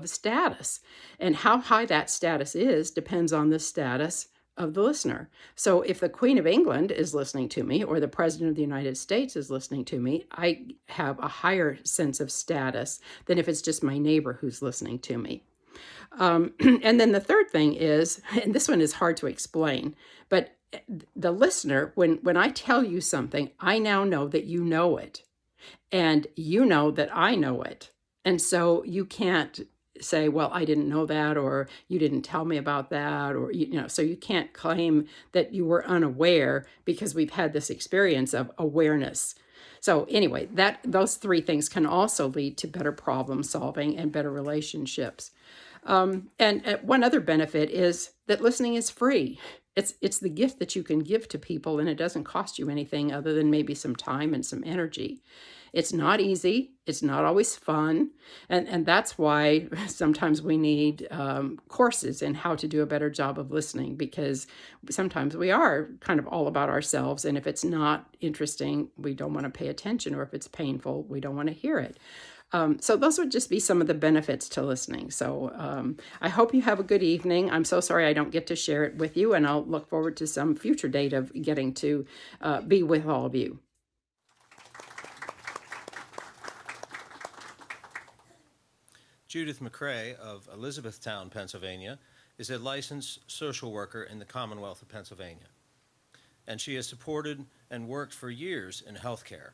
status. And how high that status is depends on the status of the listener. So if the Queen of England is listening to me or the President of the United States is listening to me, I have a higher sense of status than if it's just my neighbor who's listening to me. And then the third thing is, and this one is hard to explain, but the listener, when I tell you something, I now know that you know it, and you know that I know it. And so you can't say, well, I didn't know that, or you didn't tell me about that, or, so you can't claim that you were unaware because we've had this experience of awareness. So anyway, those three things can also lead to better problem solving and better relationships. And one other benefit is that listening is free. It's the gift that you can give to people, and it doesn't cost you anything other than maybe some time and some energy. It's not easy. It's not always fun. And that's why sometimes we need courses in how to do a better job of listening, because sometimes we are kind of all about ourselves. And if it's not interesting, we don't want to pay attention, or if it's painful, we don't want to hear it. So those would just be some of the benefits to listening. So I hope you have a good evening. I'm so sorry I don't get to share it with you, and I'll look forward to some future date of getting to be with all of you. Judith Mcrae of Elizabethtown, Pennsylvania, is a licensed social worker in the Commonwealth of Pennsylvania, and she has supported and worked for years in healthcare.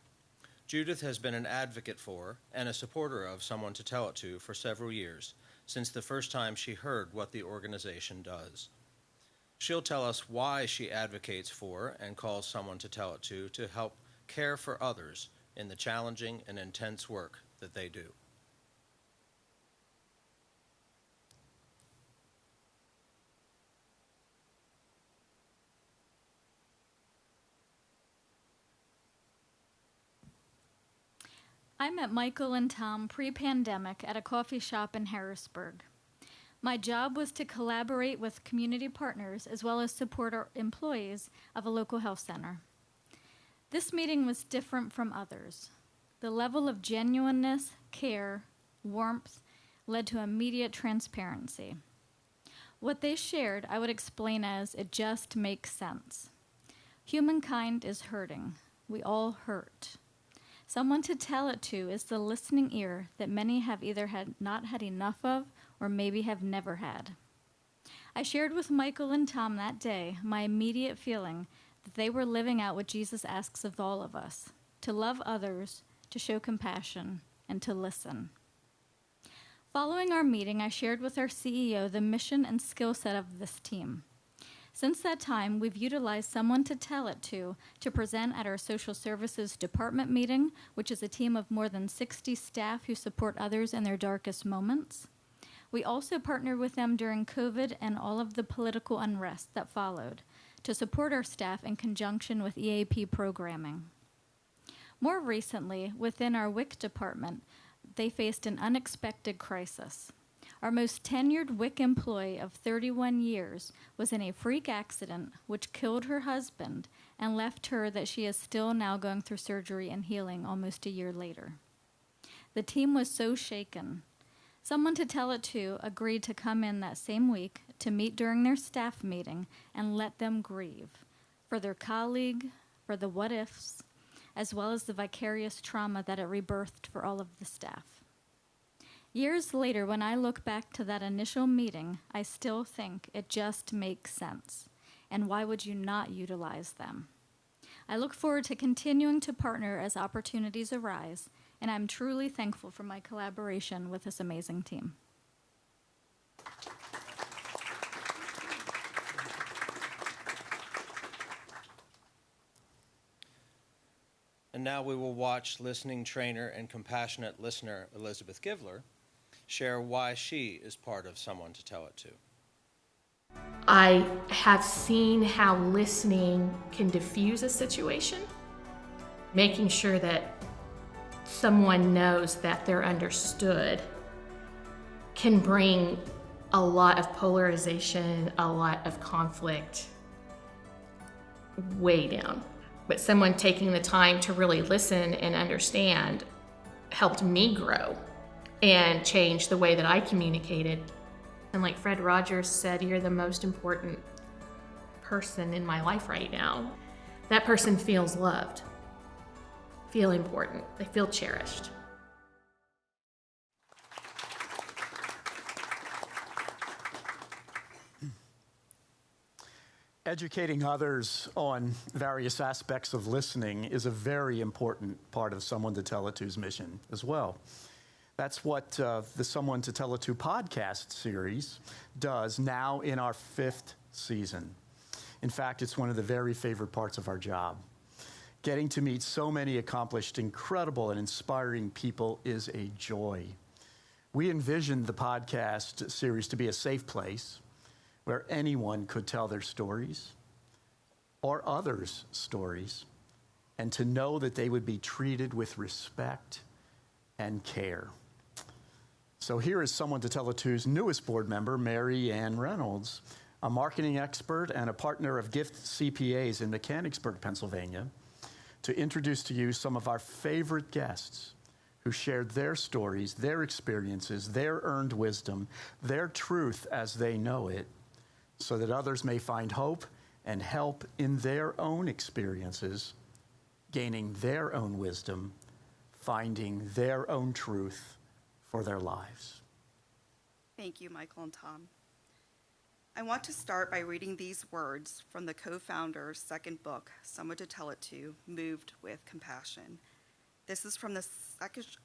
Judith has been an advocate for and a supporter of Someone to Tell It To for several years, since the first time she heard what the organization does. She'll tell us why she advocates for and calls Someone to Tell It to help care for others in the challenging and intense work that they do. I met Michael and Tom pre-pandemic at a coffee shop in Harrisburg. My job was to collaborate with community partners as well as support our employees of a local health center. This meeting was different from others. The level of genuineness, care, warmth led to immediate transparency. What they shared, I would explain as it just makes sense. Humankind is hurting. We all hurt. Someone to tell it to is the listening ear that many have either not had enough of or maybe have never had. I shared with Michael and Tom that day my immediate feeling that they were living out what Jesus asks of all of us, to love others, to show compassion, and to listen. Following our meeting, I shared with our CEO the mission and skill set of this team. Since that time, we've utilized Someone to Tell It to present at our social services department meeting, which is a team of more than 60 staff who support others in their darkest moments. We also partnered with them during COVID and all of the political unrest that followed to support our staff in conjunction with EAP programming. More recently, within our WIC department, they faced an unexpected crisis. Our most tenured WIC employee of 31 years was in a freak accident which killed her husband and left her that she is still now going through surgery and healing almost a year later. The team was so shaken. Someone to Tell It to agreed to come in that same week to meet during their staff meeting and let them grieve for their colleague, for the what-ifs, as well as the vicarious trauma that it rebirthed for all of the staff. Years later, when I look back to that initial meeting, I still think it just makes sense. And why would you not utilize them? I look forward to continuing to partner as opportunities arise, and I'm truly thankful for my collaboration with this amazing team. And now we will watch listening trainer and compassionate listener Elizabeth Gibbler share why she is part of Someone to Tell It To. I have seen how listening can diffuse a situation, making sure that someone knows that they're understood can bring a lot of polarization, a lot of conflict way down. But someone taking the time to really listen and understand helped me grow and change the way that I communicated. And like Fred Rogers said, you're the most important person in my life right now. That person feels loved, feel important, they feel cherished. Educating others on various aspects of listening is a very important part of Someone to Tell It To's mission as well. That's what the Someone to Tell It To podcast series does now in our 5th season. In fact, it's one of the very favorite parts of our job. Getting to meet so many accomplished, incredible, and inspiring people is a joy. We envisioned the podcast series to be a safe place where anyone could tell their stories or others' stories, and to know that they would be treated with respect and care. So here is Someone to Tell It To's newest board member, Marianne Reynolds, a marketing expert and a partner of Gift CPAs in Mechanicsburg, Pennsylvania, to introduce to you some of our favorite guests who shared their stories, their experiences, their earned wisdom, their truth as they know it, so that others may find hope and help in their own experiences, gaining their own wisdom, finding their own truth for their lives. Thank you, Michael and Tom. I want to start by reading these words from the co-founder's second book, Someone to Tell It To, Moved with Compassion. This is from the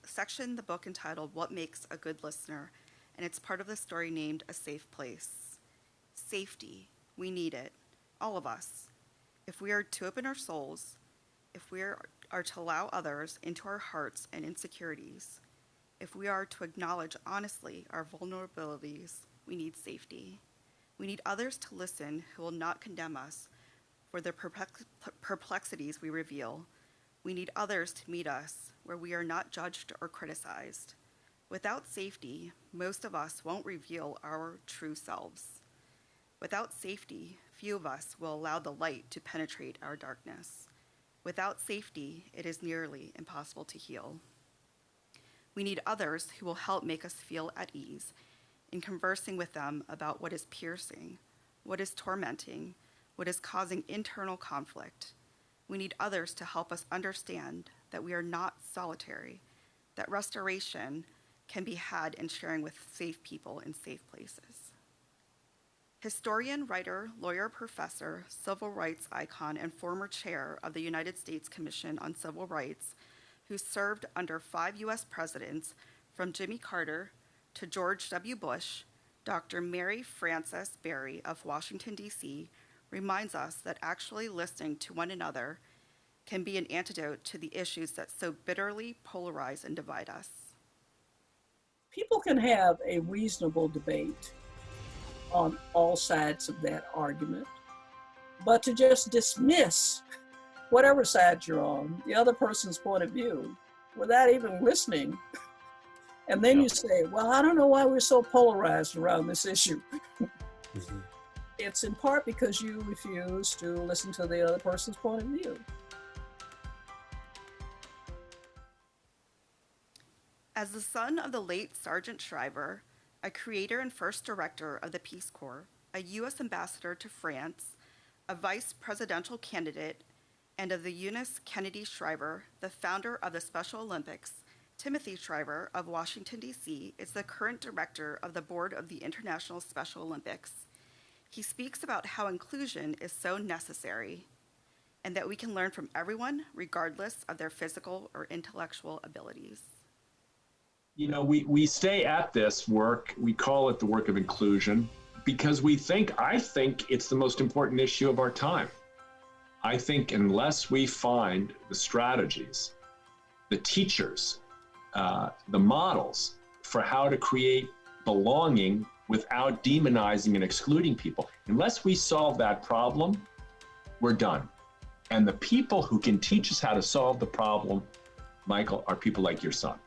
section of the book entitled What Makes a Good Listener, and it's part of the story named A Safe Place. Safety, we need it, all of us. If we are to open our souls, if we are to allow others into our hearts and insecurities, if we are to acknowledge honestly our vulnerabilities, we need safety. We need others to listen who will not condemn us for the perplexities we reveal. We need others to meet us where we are not judged or criticized. Without safety, most of us won't reveal our true selves. Without safety, few of us will allow the light to penetrate our darkness. Without safety, it is nearly impossible to heal. We need others who will help make us feel at ease in conversing with them about what is piercing, what is tormenting, what is causing internal conflict. We need others to help us understand that we are not solitary, that restoration can be had in sharing with safe people in safe places. Historian, writer, lawyer, professor, civil rights icon, and former chair of the United States Commission on Civil Rights, who served under 5 U.S. presidents from Jimmy Carter to George W. Bush, Dr. Mary Frances Berry of Washington, D.C., reminds us that actually listening to one another can be an antidote to the issues that so bitterly polarize and divide us. People can have a reasonable debate on all sides of that argument, but to just dismiss whatever side you're on, the other person's point of view, without even listening, and then you say, well, I don't know why we're so polarized around this issue. It's in part because you refuse to listen to the other person's point of view. As the son of the late Sergeant Shriver, a creator and first director of the Peace Corps, a U.S. ambassador to France, a vice presidential candidate, and of the Eunice Kennedy Shriver, the founder of the Special Olympics, Timothy Shriver of Washington, D.C., is the current director of the board of the International Special Olympics. He speaks about how inclusion is so necessary and that we can learn from everyone regardless of their physical or intellectual abilities. You know, we stay at this work, we call it the work of inclusion, because I think it's the most important issue of our time. I think unless we find the strategies, the teachers, the models for how to create belonging without demonizing and excluding people, unless we solve that problem, we're done. And the people who can teach us how to solve the problem, Michael, are people like your son.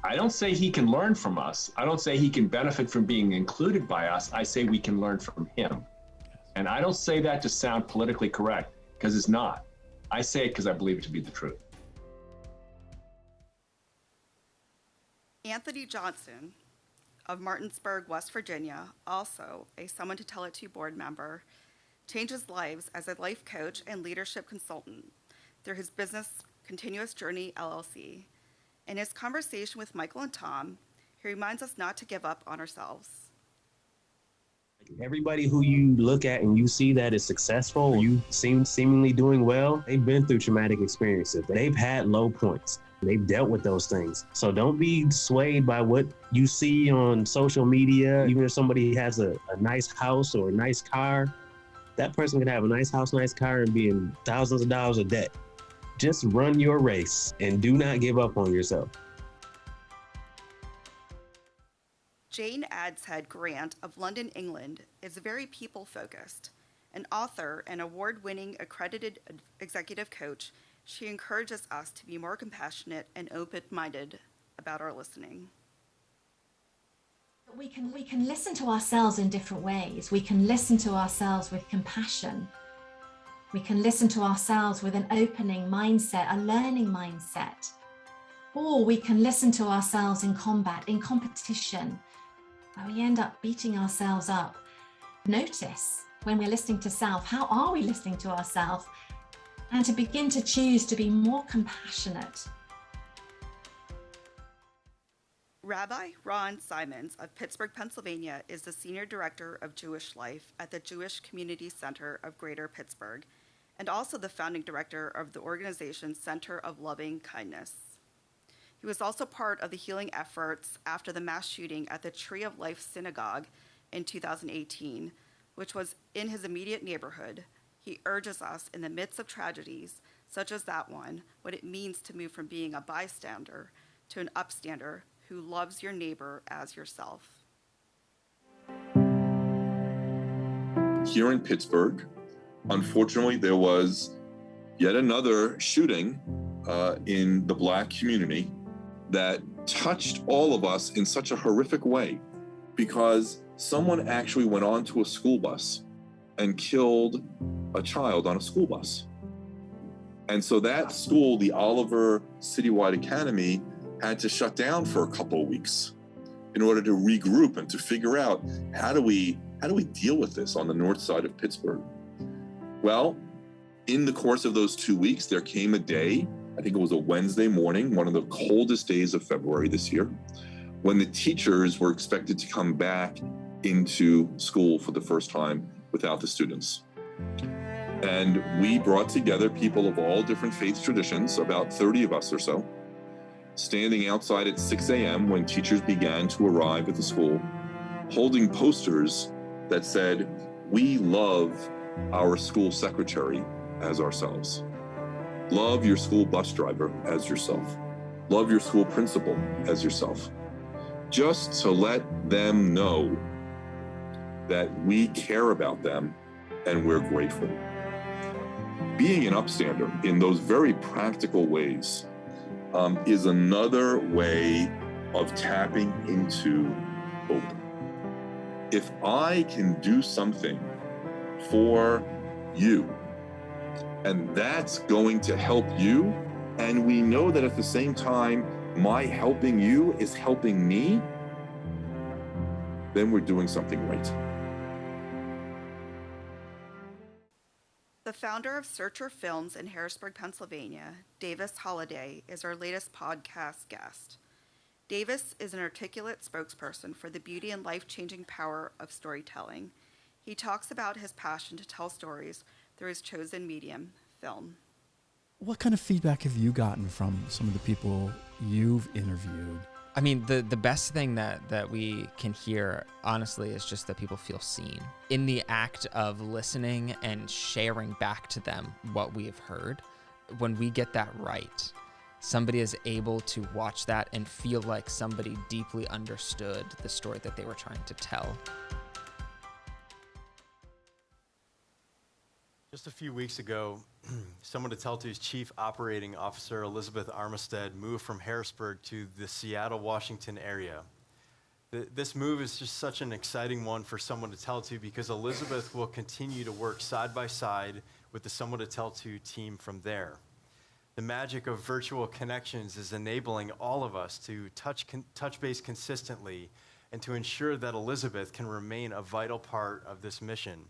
I don't say he can learn from us. I don't say he can benefit from being included by us. I say we can learn from him. And I don't say that to sound politically correct, because it's not. I say it because I believe it to be the truth. Anthony Johnson of Martinsburg, West Virginia, also a Someone to Tell It To board member, changes lives as a life coach and leadership consultant through his business Continuous Journey, LLC. In his conversation with Michael and Tom, he reminds us not to give up on ourselves. Everybody who you look at and you see that is successful, you seemingly doing well, they've been through traumatic experiences. They've had low points. They've dealt with those things. So don't be swayed by what you see on social media. Even if somebody has a nice house or a nice car, that person could have a nice house, nice car, and be in thousands of dollars of debt. Just run your race and do not give up on yourself. Jane Adshead Grant of London, England, is very people-focused. An author and award-winning accredited executive coach, she encourages us to be more compassionate and open-minded about our listening. We can listen to ourselves in different ways. We can listen to ourselves with compassion. We can listen to ourselves with an opening mindset, a learning mindset. Or we can listen to ourselves in combat, in competition, where we end up beating ourselves up. Notice when we're listening to self, how are we listening to ourselves? And to begin to choose to be more compassionate. Rabbi Ron Simons of Pittsburgh, Pennsylvania, is the Senior Director of Jewish Life at the Jewish Community Center of Greater Pittsburgh, and also the founding director of the organization's Center of Loving Kindness. He was also part of the healing efforts after the mass shooting at the Tree of Life Synagogue in 2018, which was in his immediate neighborhood. He urges us in the midst of tragedies, such as that one, what it means to move from being a bystander to an upstander who loves your neighbor as yourself. Here in Pittsburgh, unfortunately, there was yet another shooting in the Black community that touched all of us in such a horrific way, because someone actually went onto a school bus and killed a child on a school bus. And so that school, the Oliver Citywide Academy, had to shut down for a couple of weeks in order to regroup and to figure out how do we deal with this on the north side of Pittsburgh. Well, in the course of those 2 weeks, there came a day, I think it was a Wednesday morning, one of the coldest days of February this year, when the teachers were expected to come back into school for the first time without the students. And we brought together people of all different faith traditions, about 30 of us or so, standing outside at 6 a.m. when teachers began to arrive at the school, holding posters that said, "We love our school secretary as ourselves. Love your school bus driver as yourself. Love your school principal as yourself." Just to let them know that we care about them and we're grateful. Being an upstander in those very practical ways is another way of tapping into hope. If I can do something for you, and that's going to help you, and we know that at the same time, my helping you is helping me, then we're doing something right. The founder of Searcher Films in Harrisburg, Pennsylvania, Davis Holliday, is our latest podcast guest. Davis is an articulate spokesperson for the beauty and life-changing power of storytelling. He talks about his passion to tell stories through his chosen medium, film. What kind of feedback have you gotten from some of the people you've interviewed? I mean, the best thing that we can hear, honestly, is just that people feel seen. In the act of listening and sharing back to them what we have heard, when we get that right, somebody is able to watch that and feel like somebody deeply understood the story that they were trying to tell. Just a few weeks ago, Someone to Tell To's Chief Operating Officer, Elizabeth Armistead, moved from Harrisburg to the Seattle, Washington area. This move is just such an exciting one for Someone to Tell To, because Elizabeth will continue to work side by side with the Someone to Tell To team from there. The magic of virtual connections is enabling all of us to touch base consistently and to ensure that Elizabeth can remain a vital part of this mission.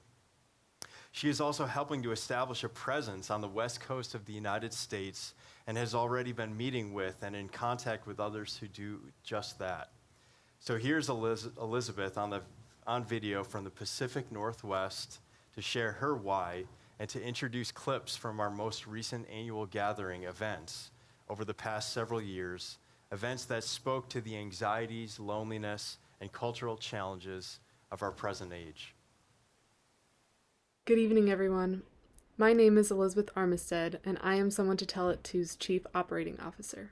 She is also helping to establish a presence on the West Coast of the United States and has already been meeting with and in contact with others who do just that. So here's Elizabeth on video from the Pacific Northwest to share her why and to introduce clips from our most recent annual gathering events over the past several years, events that spoke to the anxieties, loneliness, and cultural challenges of our present age. Good evening, everyone. My name is Elizabeth Armistead, and I am Someone to Tell It To's Chief Operating Officer.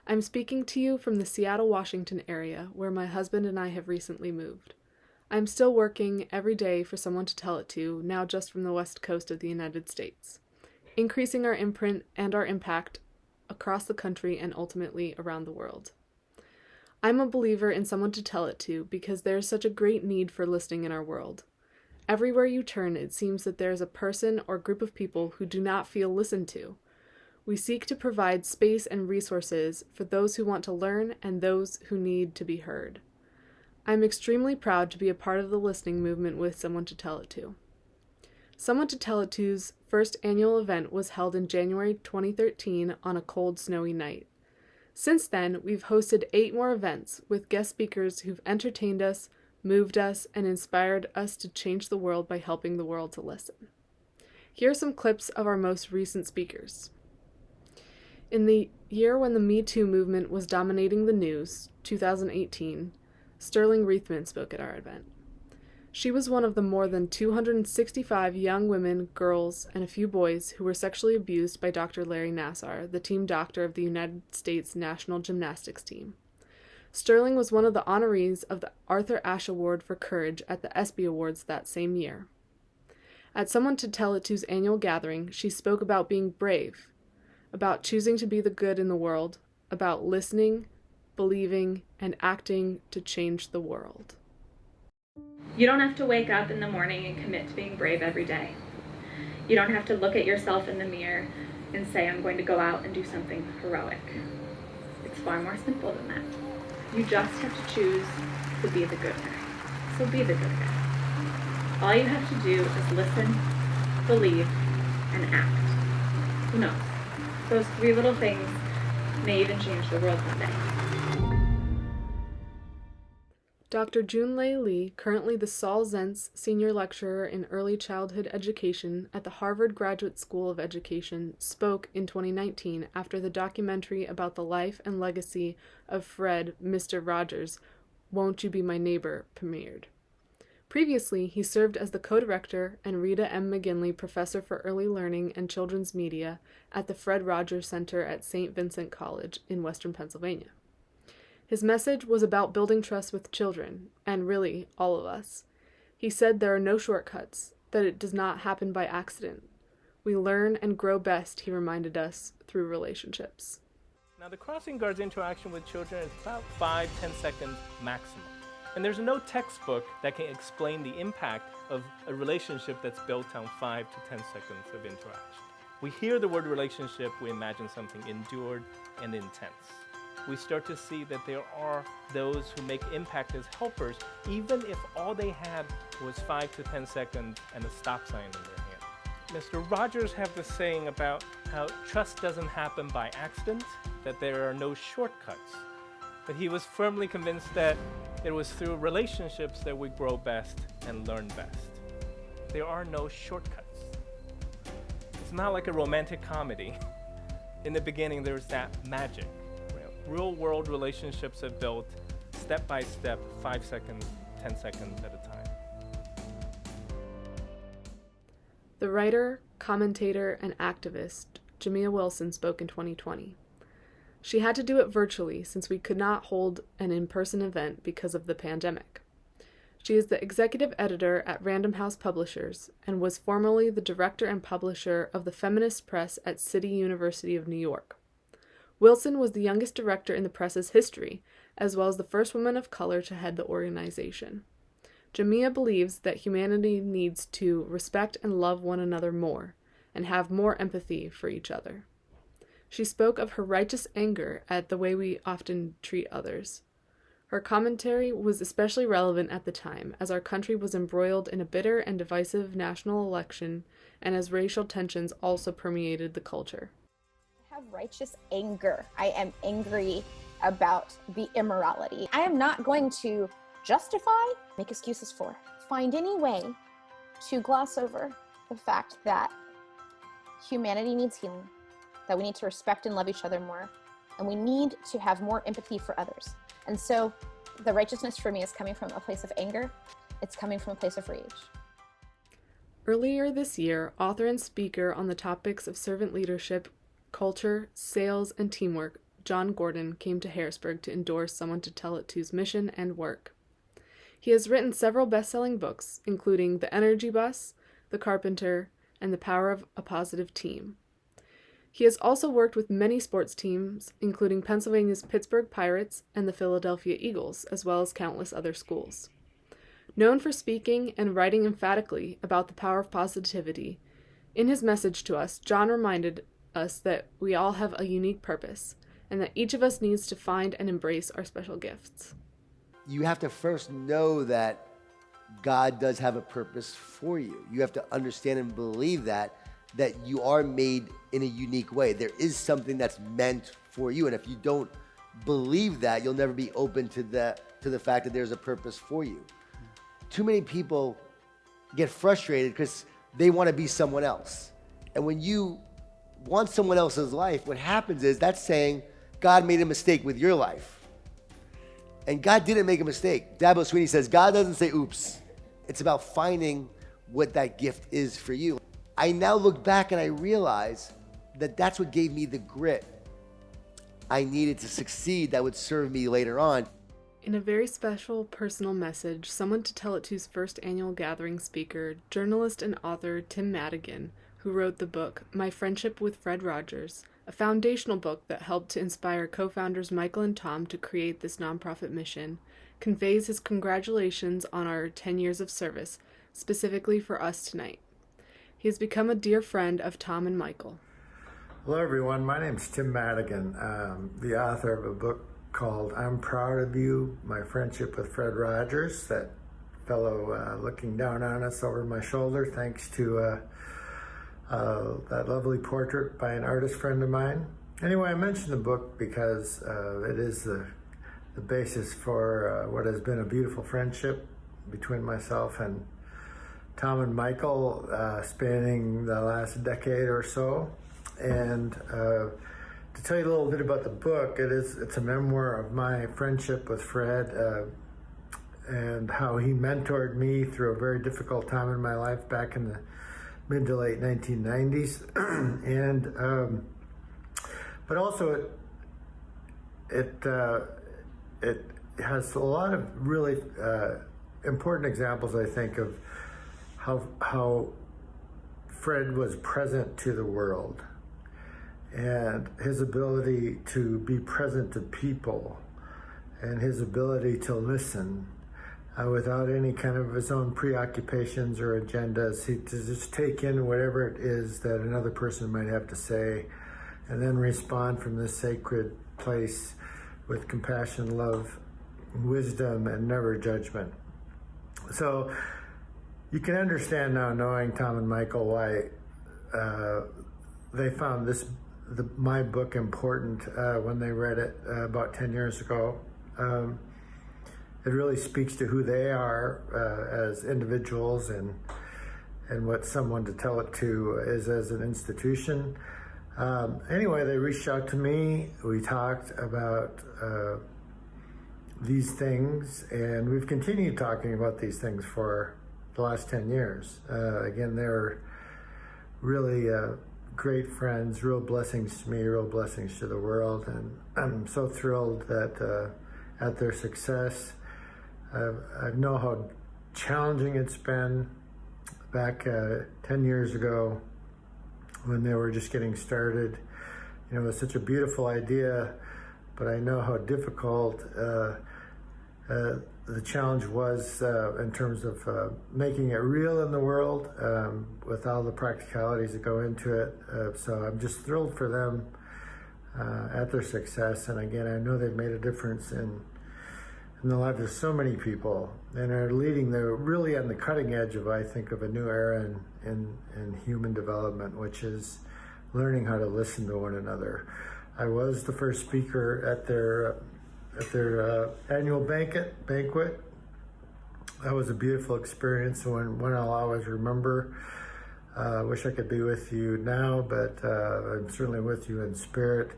I'm speaking to you from the Seattle, Washington area, where my husband and I have recently moved. I'm still working every day for Someone to Tell It To, now just from the west coast of the United States, increasing our imprint and our impact across the country and ultimately around the world. I'm a believer in Someone to Tell It To because there's such a great need for listening in our world. Everywhere you turn, it seems that there is a person or group of people who do not feel listened to. We seek to provide space and resources for those who want to learn and those who need to be heard. I'm extremely proud to be a part of the listening movement with Someone to Tell It To. Someone to Tell It To's first annual event was held in January 2013 on a cold, snowy night. Since then, we've hosted 8 more events with guest speakers who've entertained us, moved us, and inspired us to change the world by helping the world to listen. Here are some clips of our most recent speakers. In the year when the Me Too movement was dominating the news, 2018, Sterling Reithman spoke at our event. She was one of the more than 265 young women, girls, and a few boys who were sexually abused by Dr. Larry Nassar, the team doctor of the United States National Gymnastics team. Sterling was one of the honorees of the Arthur Ashe Award for Courage at the ESPY Awards that same year. At Someone to Tell It To's annual gathering, she spoke about being brave, about choosing to be the good in the world, about listening, believing, and acting to change the world. You don't have to wake up in the morning and commit to being brave every day. You don't have to look at yourself in the mirror and say, I'm going to go out and do something heroic. It's far more simple than that. You just have to choose to be the good guy. So be the good guy. All you have to do is listen, believe, and act. Who knows? Those 3 little things may even change the world one day. Dr. Junlei Lee, currently the Saul Zentz Senior Lecturer in Early Childhood Education at the Harvard Graduate School of Education, spoke in 2019 after the documentary about the life and legacy of Fred, Mr. Rogers, Won't You Be My Neighbor, premiered. Previously, he served as the co-director and Rita M. McGinley Professor for Early Learning and Children's Media at the Fred Rogers Center at St. Vincent College in Western Pennsylvania. His message was about building trust with children, and really, all of us. He said there are no shortcuts, that it does not happen by accident. We learn and grow best, he reminded us, through relationships. Now, the crossing guard's interaction with children is about 5-10 seconds maximum. And there's no textbook that can explain the impact of a relationship that's built on 5 to 10 seconds of interaction. We hear the word relationship, we imagine something endured and intense. We start to see that there are those who make impact as helpers, even if all they had was 5 to 10 seconds and a stop sign in their hand. Mr. Rogers had this saying about how trust doesn't happen by accident, that there are no shortcuts. But he was firmly convinced that it was through relationships that we grow best and learn best. There are no shortcuts. It's not like a romantic comedy. In the beginning, there's that magic. Real-world relationships are built step by step, 5 seconds, 10 seconds at a time. The writer, commentator, and activist Jamia Wilson spoke in 2020. She had to do it virtually since we could not hold an in-person event because of the pandemic. She is the executive editor at Random House Publishers and was formerly the director and publisher of the feminist press at City University of New York. Wilson was the youngest director in the press's history, as well as the first woman of color to head the organization. Jamia believes that humanity needs to respect and love one another more, and have more empathy for each other. She spoke of her righteous anger at the way we often treat others. Her commentary was especially relevant at the time, as our country was embroiled in a bitter and divisive national election, and as racial tensions also permeated the culture. I have righteous anger. I am angry about the immorality. I am not going to justify, make excuses for, find any way to gloss over the fact that humanity needs healing. that we need to respect and love each other more, and we need to have more empathy for others. And so the righteousness for me is coming from a place of anger. It's coming from a place of rage. Earlier this year, author and speaker on the topics of servant leadership, culture, sales, and teamwork, John Gordon came to Harrisburg to endorse Someone to Tell It To's mission and work. He has written several best-selling books, including The Energy Bus, The Carpenter, and The Power of a Positive Team. He has also worked with many sports teams, including Pennsylvania's Pittsburgh Pirates and the Philadelphia Eagles, as well as countless other schools. Known for speaking and writing emphatically about the power of positivity, in his message to us, John reminded us that we all have a unique purpose, and that each of us needs to find and embrace our special gifts. You have to first know that God does have a purpose for you. You have to understand and believe that you are made in a unique way. There is something that's meant for you, and if you don't believe that, you'll never be open to the fact that there's a purpose for you. Too many people get frustrated because they want to be someone else. And when you want someone else's life, what happens is that's saying God made a mistake with your life. And God didn't make a mistake. Dabo Sweeney says, God doesn't say oops. It's about finding what that gift is for you. I now look back and I realize that that's what gave me the grit I needed to succeed that would serve me later on. In a very special personal message, Someone to Tell It To's first annual gathering speaker, journalist and author Tim Madigan, who wrote the book My Friendship with Fred Rogers, a foundational book that helped to inspire co-founders Michael and Tom to create this nonprofit mission, conveys his congratulations on our 10 years of service, specifically for us tonight. He has become a dear friend of Tom and Michael. Hello everyone, my name is Tim Madigan. I'm the author of a book called I'm Proud of You, My Friendship with Fred Rogers, that fellow looking down on us over my shoulder thanks to that lovely portrait by an artist friend of mine. Anyway, I mentioned the book because it is the basis for what has been a beautiful friendship between myself and Tom and Michael spanning the last decade or so. And to tell you a little bit about the book, it's a memoir of my friendship with Fred and how he mentored me through a very difficult time in my life back in the mid to late 1990s. And but also it has a lot of really important examples, I think, of how Fred was present to the world and his ability to be present to people and his ability to listen without any kind of his own preoccupations or agendas. To just take in whatever it is that another person might have to say and then respond from this sacred place with compassion, love, wisdom, and never judgment. So you can understand now, knowing Tom and Michael, why they found my book important when they read it about 10 years ago. It really speaks to who they are as individuals and what Someone to Tell It To is as an institution. Anyway, they reached out to me. We talked about these things, and we've continued talking about these things for the last 10 years. Again, they're really great friends, real blessings to me, real blessings to the world, and I'm so thrilled that at their success. I know how challenging it's been back 10 years ago when they were just getting started. You know, it was such a beautiful idea, but I know how difficult the challenge was in terms of making it real in the world with all the practicalities that go into it. So I'm just thrilled for them at their success. And again, I know they've made a difference in the lives of so many people and are leading. They're really on the cutting edge of, I think, of a new era in human development, which is learning how to listen to one another. I was the first speaker at their annual banquet. That was a beautiful experience, one I'll always remember. I wish I could be with you now, but I'm certainly with you in spirit.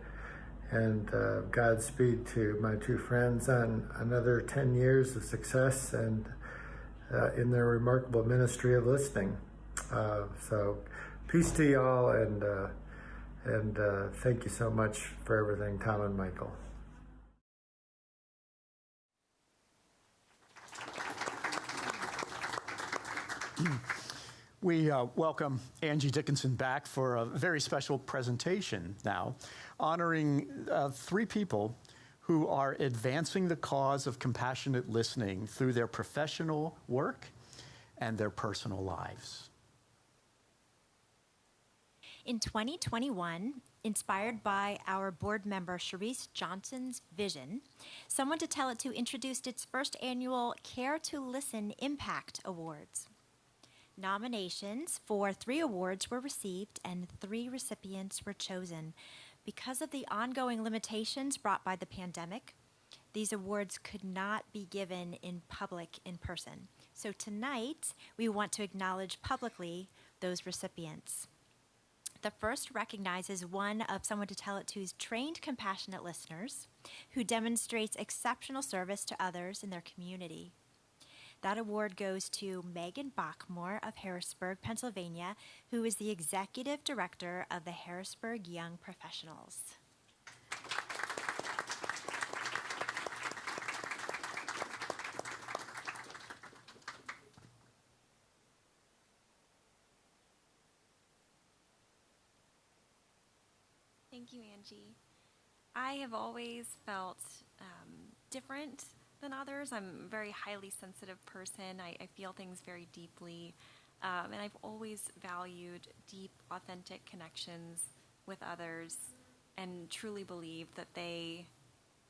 And Godspeed to my two friends on another 10 years of success and in their remarkable ministry of listening. So peace to y'all, and thank you so much for everything, Tom and Michael. We welcome Angie Dickinson back for a very special presentation now, honoring three people who are advancing the cause of compassionate listening through their professional work and their personal lives. In 2021, inspired by our board member Sharice Johnson's vision, Someone to Tell It To introduced its first annual Care to Listen Impact Awards. Nominations for 3 awards were received and 3 recipients were chosen. Because of the ongoing limitations brought by the pandemic, these awards could not be given in public in person. So tonight, we want to acknowledge publicly those recipients. The first recognizes one of Someone to Tell It To's trained compassionate listeners who demonstrates exceptional service to others in their community. That award goes to Megan Bachmore of Harrisburg, Pennsylvania, who is the Executive Director of the Harrisburg Young Professionals. Thank you, Angie. I have always felt different than others. I'm a very highly sensitive person. I feel things very deeply, and I've always valued deep, authentic connections with others and truly believe that they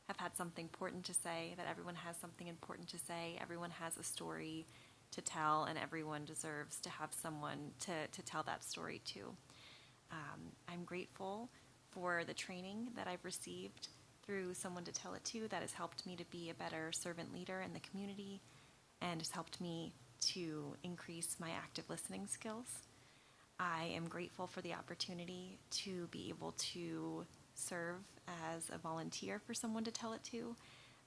have had something important to say, that everyone has something important to say, everyone has a story to tell, and everyone deserves to have someone to tell that story to. I'm grateful for the training that I've received through Someone to Tell It To that has helped me to be a better servant leader in the community and has helped me to increase my active listening skills. I am grateful for the opportunity to be able to serve as a volunteer for Someone to Tell It To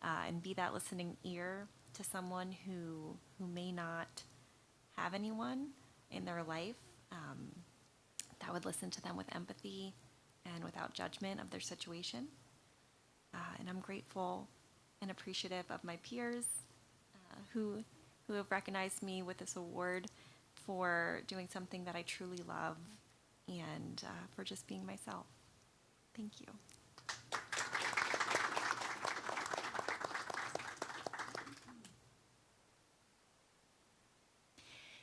and be that listening ear to someone who may not have anyone in their life that would listen to them with empathy and without judgment of their situation. And I'm grateful and appreciative of my peers who have recognized me with this award for doing something that I truly love and for just being myself. Thank you.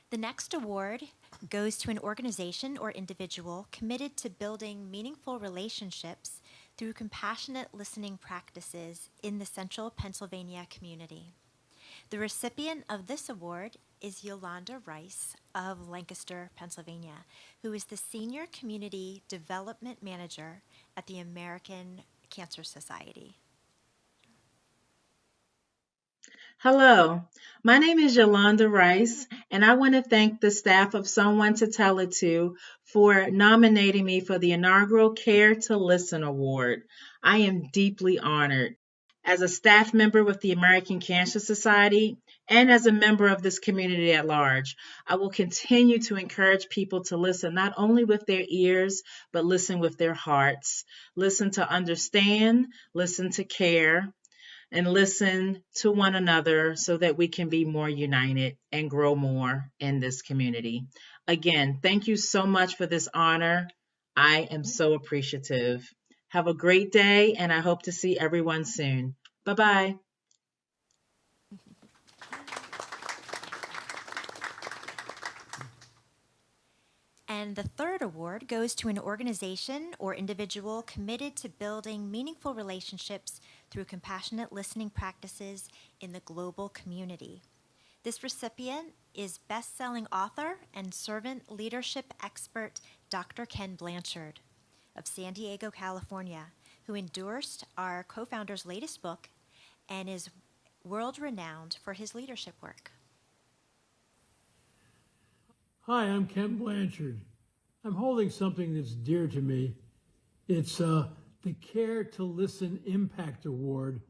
The next award goes to an organization or individual committed to building meaningful relationships through compassionate listening practices in the central Pennsylvania community. The recipient of this award is Yolanda Rice of Lancaster, Pennsylvania, who is the Senior Community Development Manager at the American Cancer Society. Hello, my name is Yolanda Rice, and I want to thank the staff of Someone to Tell It To for nominating me for the inaugural Care to Listen Award. I am deeply honored. As a staff member with the American Cancer Society and as a member of this community at large, I will continue to encourage people to listen not only with their ears, but listen with their hearts. Listen to understand, listen to care, and listen to one another so that we can be more united and grow more in this community. Again, thank you so much for this honor. I am so appreciative. Have a great day, and I hope to see everyone soon. Bye-bye. And the third award goes to an organization or individual committed to building meaningful relationships through compassionate listening practices in the global community. This recipient is best-selling author and servant leadership expert Dr. Ken Blanchard of San Diego, California, who endorsed our co-founder's latest book and is world-renowned for his leadership work. Hi, I'm Ken Blanchard. I'm holding something that's dear to me. It's the Care to Listen Impact Award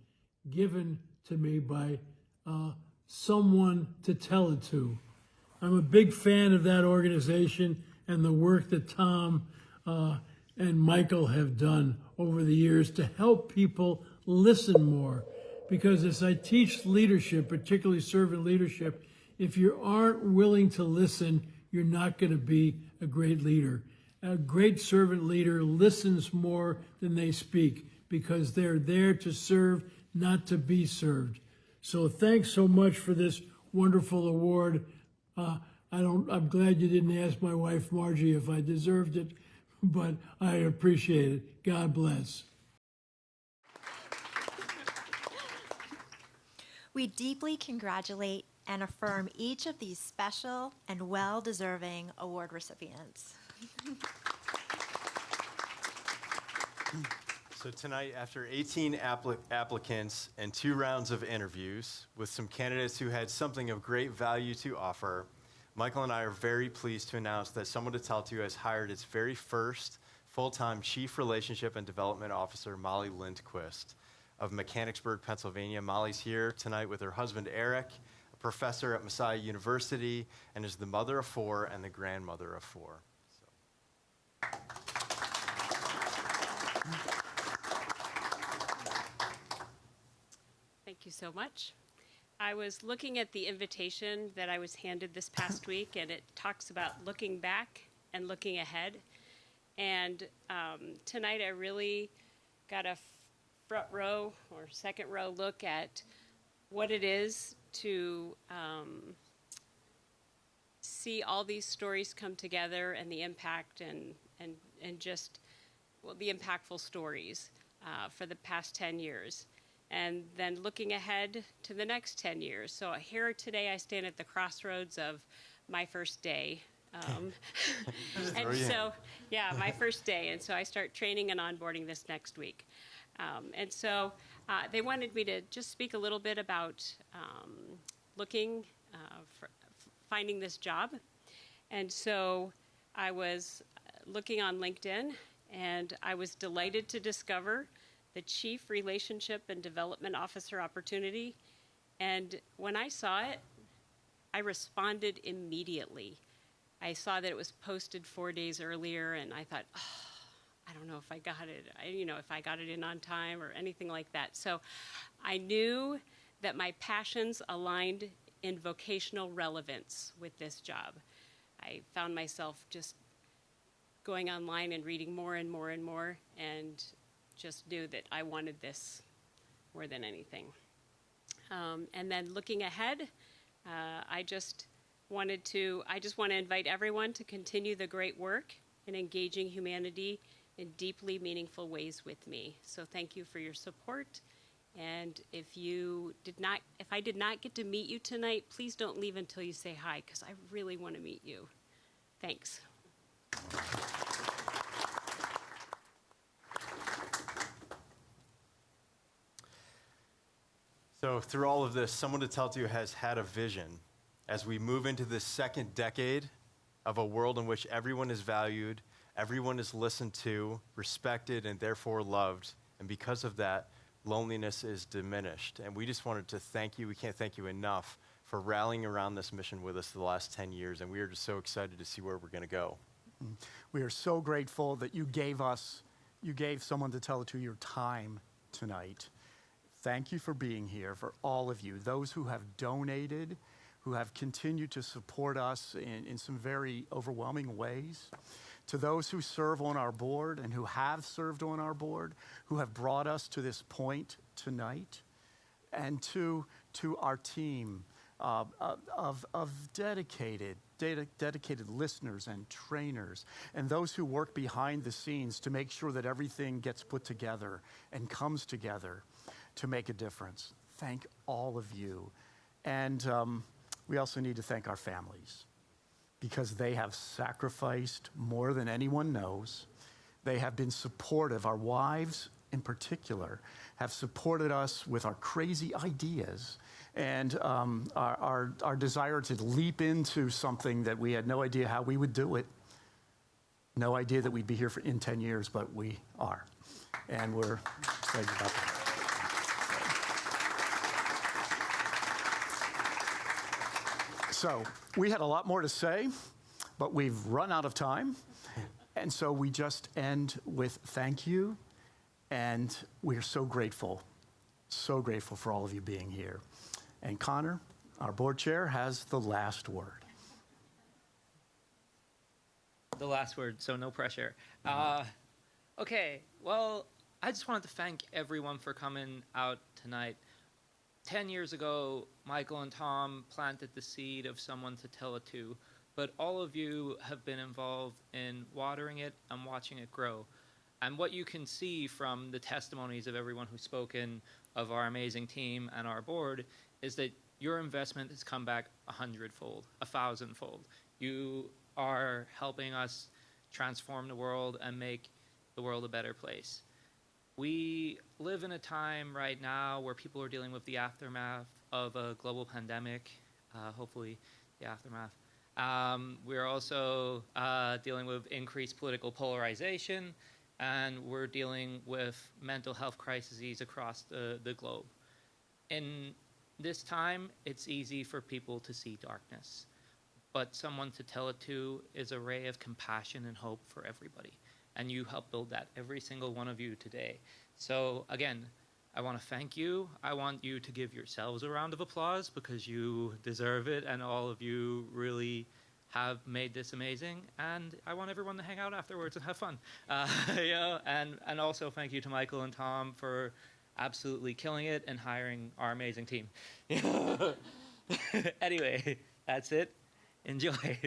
given to me by Someone to Tell It To. I'm a big fan of that organization and the work that Tom and Michael have done over the years to help people listen more. Because as I teach leadership, particularly servant leadership, if you aren't willing to listen, you're not going to be a great leader. A great servant leader listens more than they speak because they're there to serve, not to be served. So thanks so much for this wonderful award. I'm glad you didn't ask my wife Margie if I deserved it, but I appreciate it. God bless. We deeply congratulate and affirm each of these special and well-deserving award recipients. So tonight, after 18 applicants and 2 rounds of interviews with some candidates who had something of great value to offer, Michael and I are very pleased to announce that Someone to Tell It To has hired its very first full-time Chief Relationship and Development Officer, Molly Lindquist of Mechanicsburg, Pennsylvania. Molly's here tonight with her husband, Eric, a professor at Messiah University, and is the mother of 4 and the grandmother of 4. Thank you so much. I was looking at the invitation that I was handed this past week, and it talks about looking back and looking ahead. And tonight I really got a front row or second row look at what it is to see all these stories come together and the impact and just, well, the impactful stories for the past 10 years. And then looking ahead to the next 10 years. So here today I stand at the crossroads of my first day. And so, yeah, my first day. And so I start training and onboarding this next week. And so they wanted me to just speak a little bit about finding this job. And so I was looking on LinkedIn, and I was delighted to discover the Chief Relationship and Development Officer opportunity. And when I saw it, I responded immediately. I saw that it was posted 4 days earlier, and I thought, I don't know if I got it, if I got it in on time or anything like that. So I knew that my passions aligned in vocational relevance with this job. I found myself just going online and reading more and more and more, and just knew that I wanted this more than anything. And then looking ahead, I just want to invite everyone to continue the great work in engaging humanity in deeply meaningful ways with me. So thank you for your support. And if I did not get to meet you tonight, please don't leave until you say hi, because I really want to meet you. Thanks. So through all of this, Someone to Tell It To has had a vision as we move into this second decade of a world in which everyone is valued, everyone is listened to, respected, and therefore loved. And because of that, loneliness is diminished. And we just wanted to thank you. We can't thank you enough for rallying around this mission with us the last 10 years. And we are just so excited to see where we're going to go. We are so grateful that you gave Someone to Tell It To your time tonight. Thank you for being here, for all of you, those who have donated, who have continued to support us in some very overwhelming ways, to those who serve on our board and who have served on our board, who have brought us to this point tonight, and to our team of dedicated listeners and trainers, and those who work behind the scenes to make sure that everything gets put together and comes together to make a difference. Thank all of you. And we also need to thank our families, because they have sacrificed more than anyone knows. They have been supportive. Our wives, in particular, have supported us with our crazy ideas and our desire to leap into something that we had no idea how we would do it. No idea that we'd be here in 10 years, but we are. And we're excited about that. So we had a lot more to say, but we've run out of time. And so we just end with thank you. And we're so grateful for all of you being here. And Connor, our board chair, has the last word. The last word, so no pressure. Okay, well, I just wanted to thank everyone for coming out tonight. 10 years ago, Michael and Tom planted the seed of someone to tell it to, but all of you have been involved in watering it and watching it grow. And what you can see from the testimonies of everyone who's spoken, of our amazing team and our board, is that your investment has come back 100-fold, 1,000-fold. You are helping us transform the world and make the world a better place. We live in a time right now where people are dealing with the aftermath of a global pandemic, hopefully the aftermath. We're also dealing with increased political polarization, and we're dealing with mental health crises across the globe. In this time, it's easy for people to see darkness, but someone to tell it to is a ray of compassion and hope for everybody. And you help build that, every single one of you today. So again, I want to thank you. I want you to give yourselves a round of applause because you deserve it, and all of you really have made this amazing. And I want everyone to hang out afterwards and have fun. And also thank you to Michael and Tom for absolutely killing it and hiring our amazing team. Anyway, that's it. Enjoy.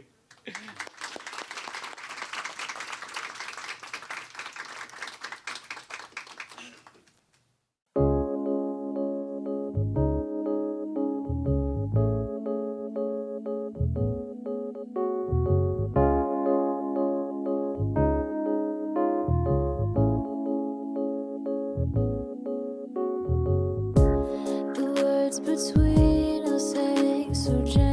Between us hang so gently.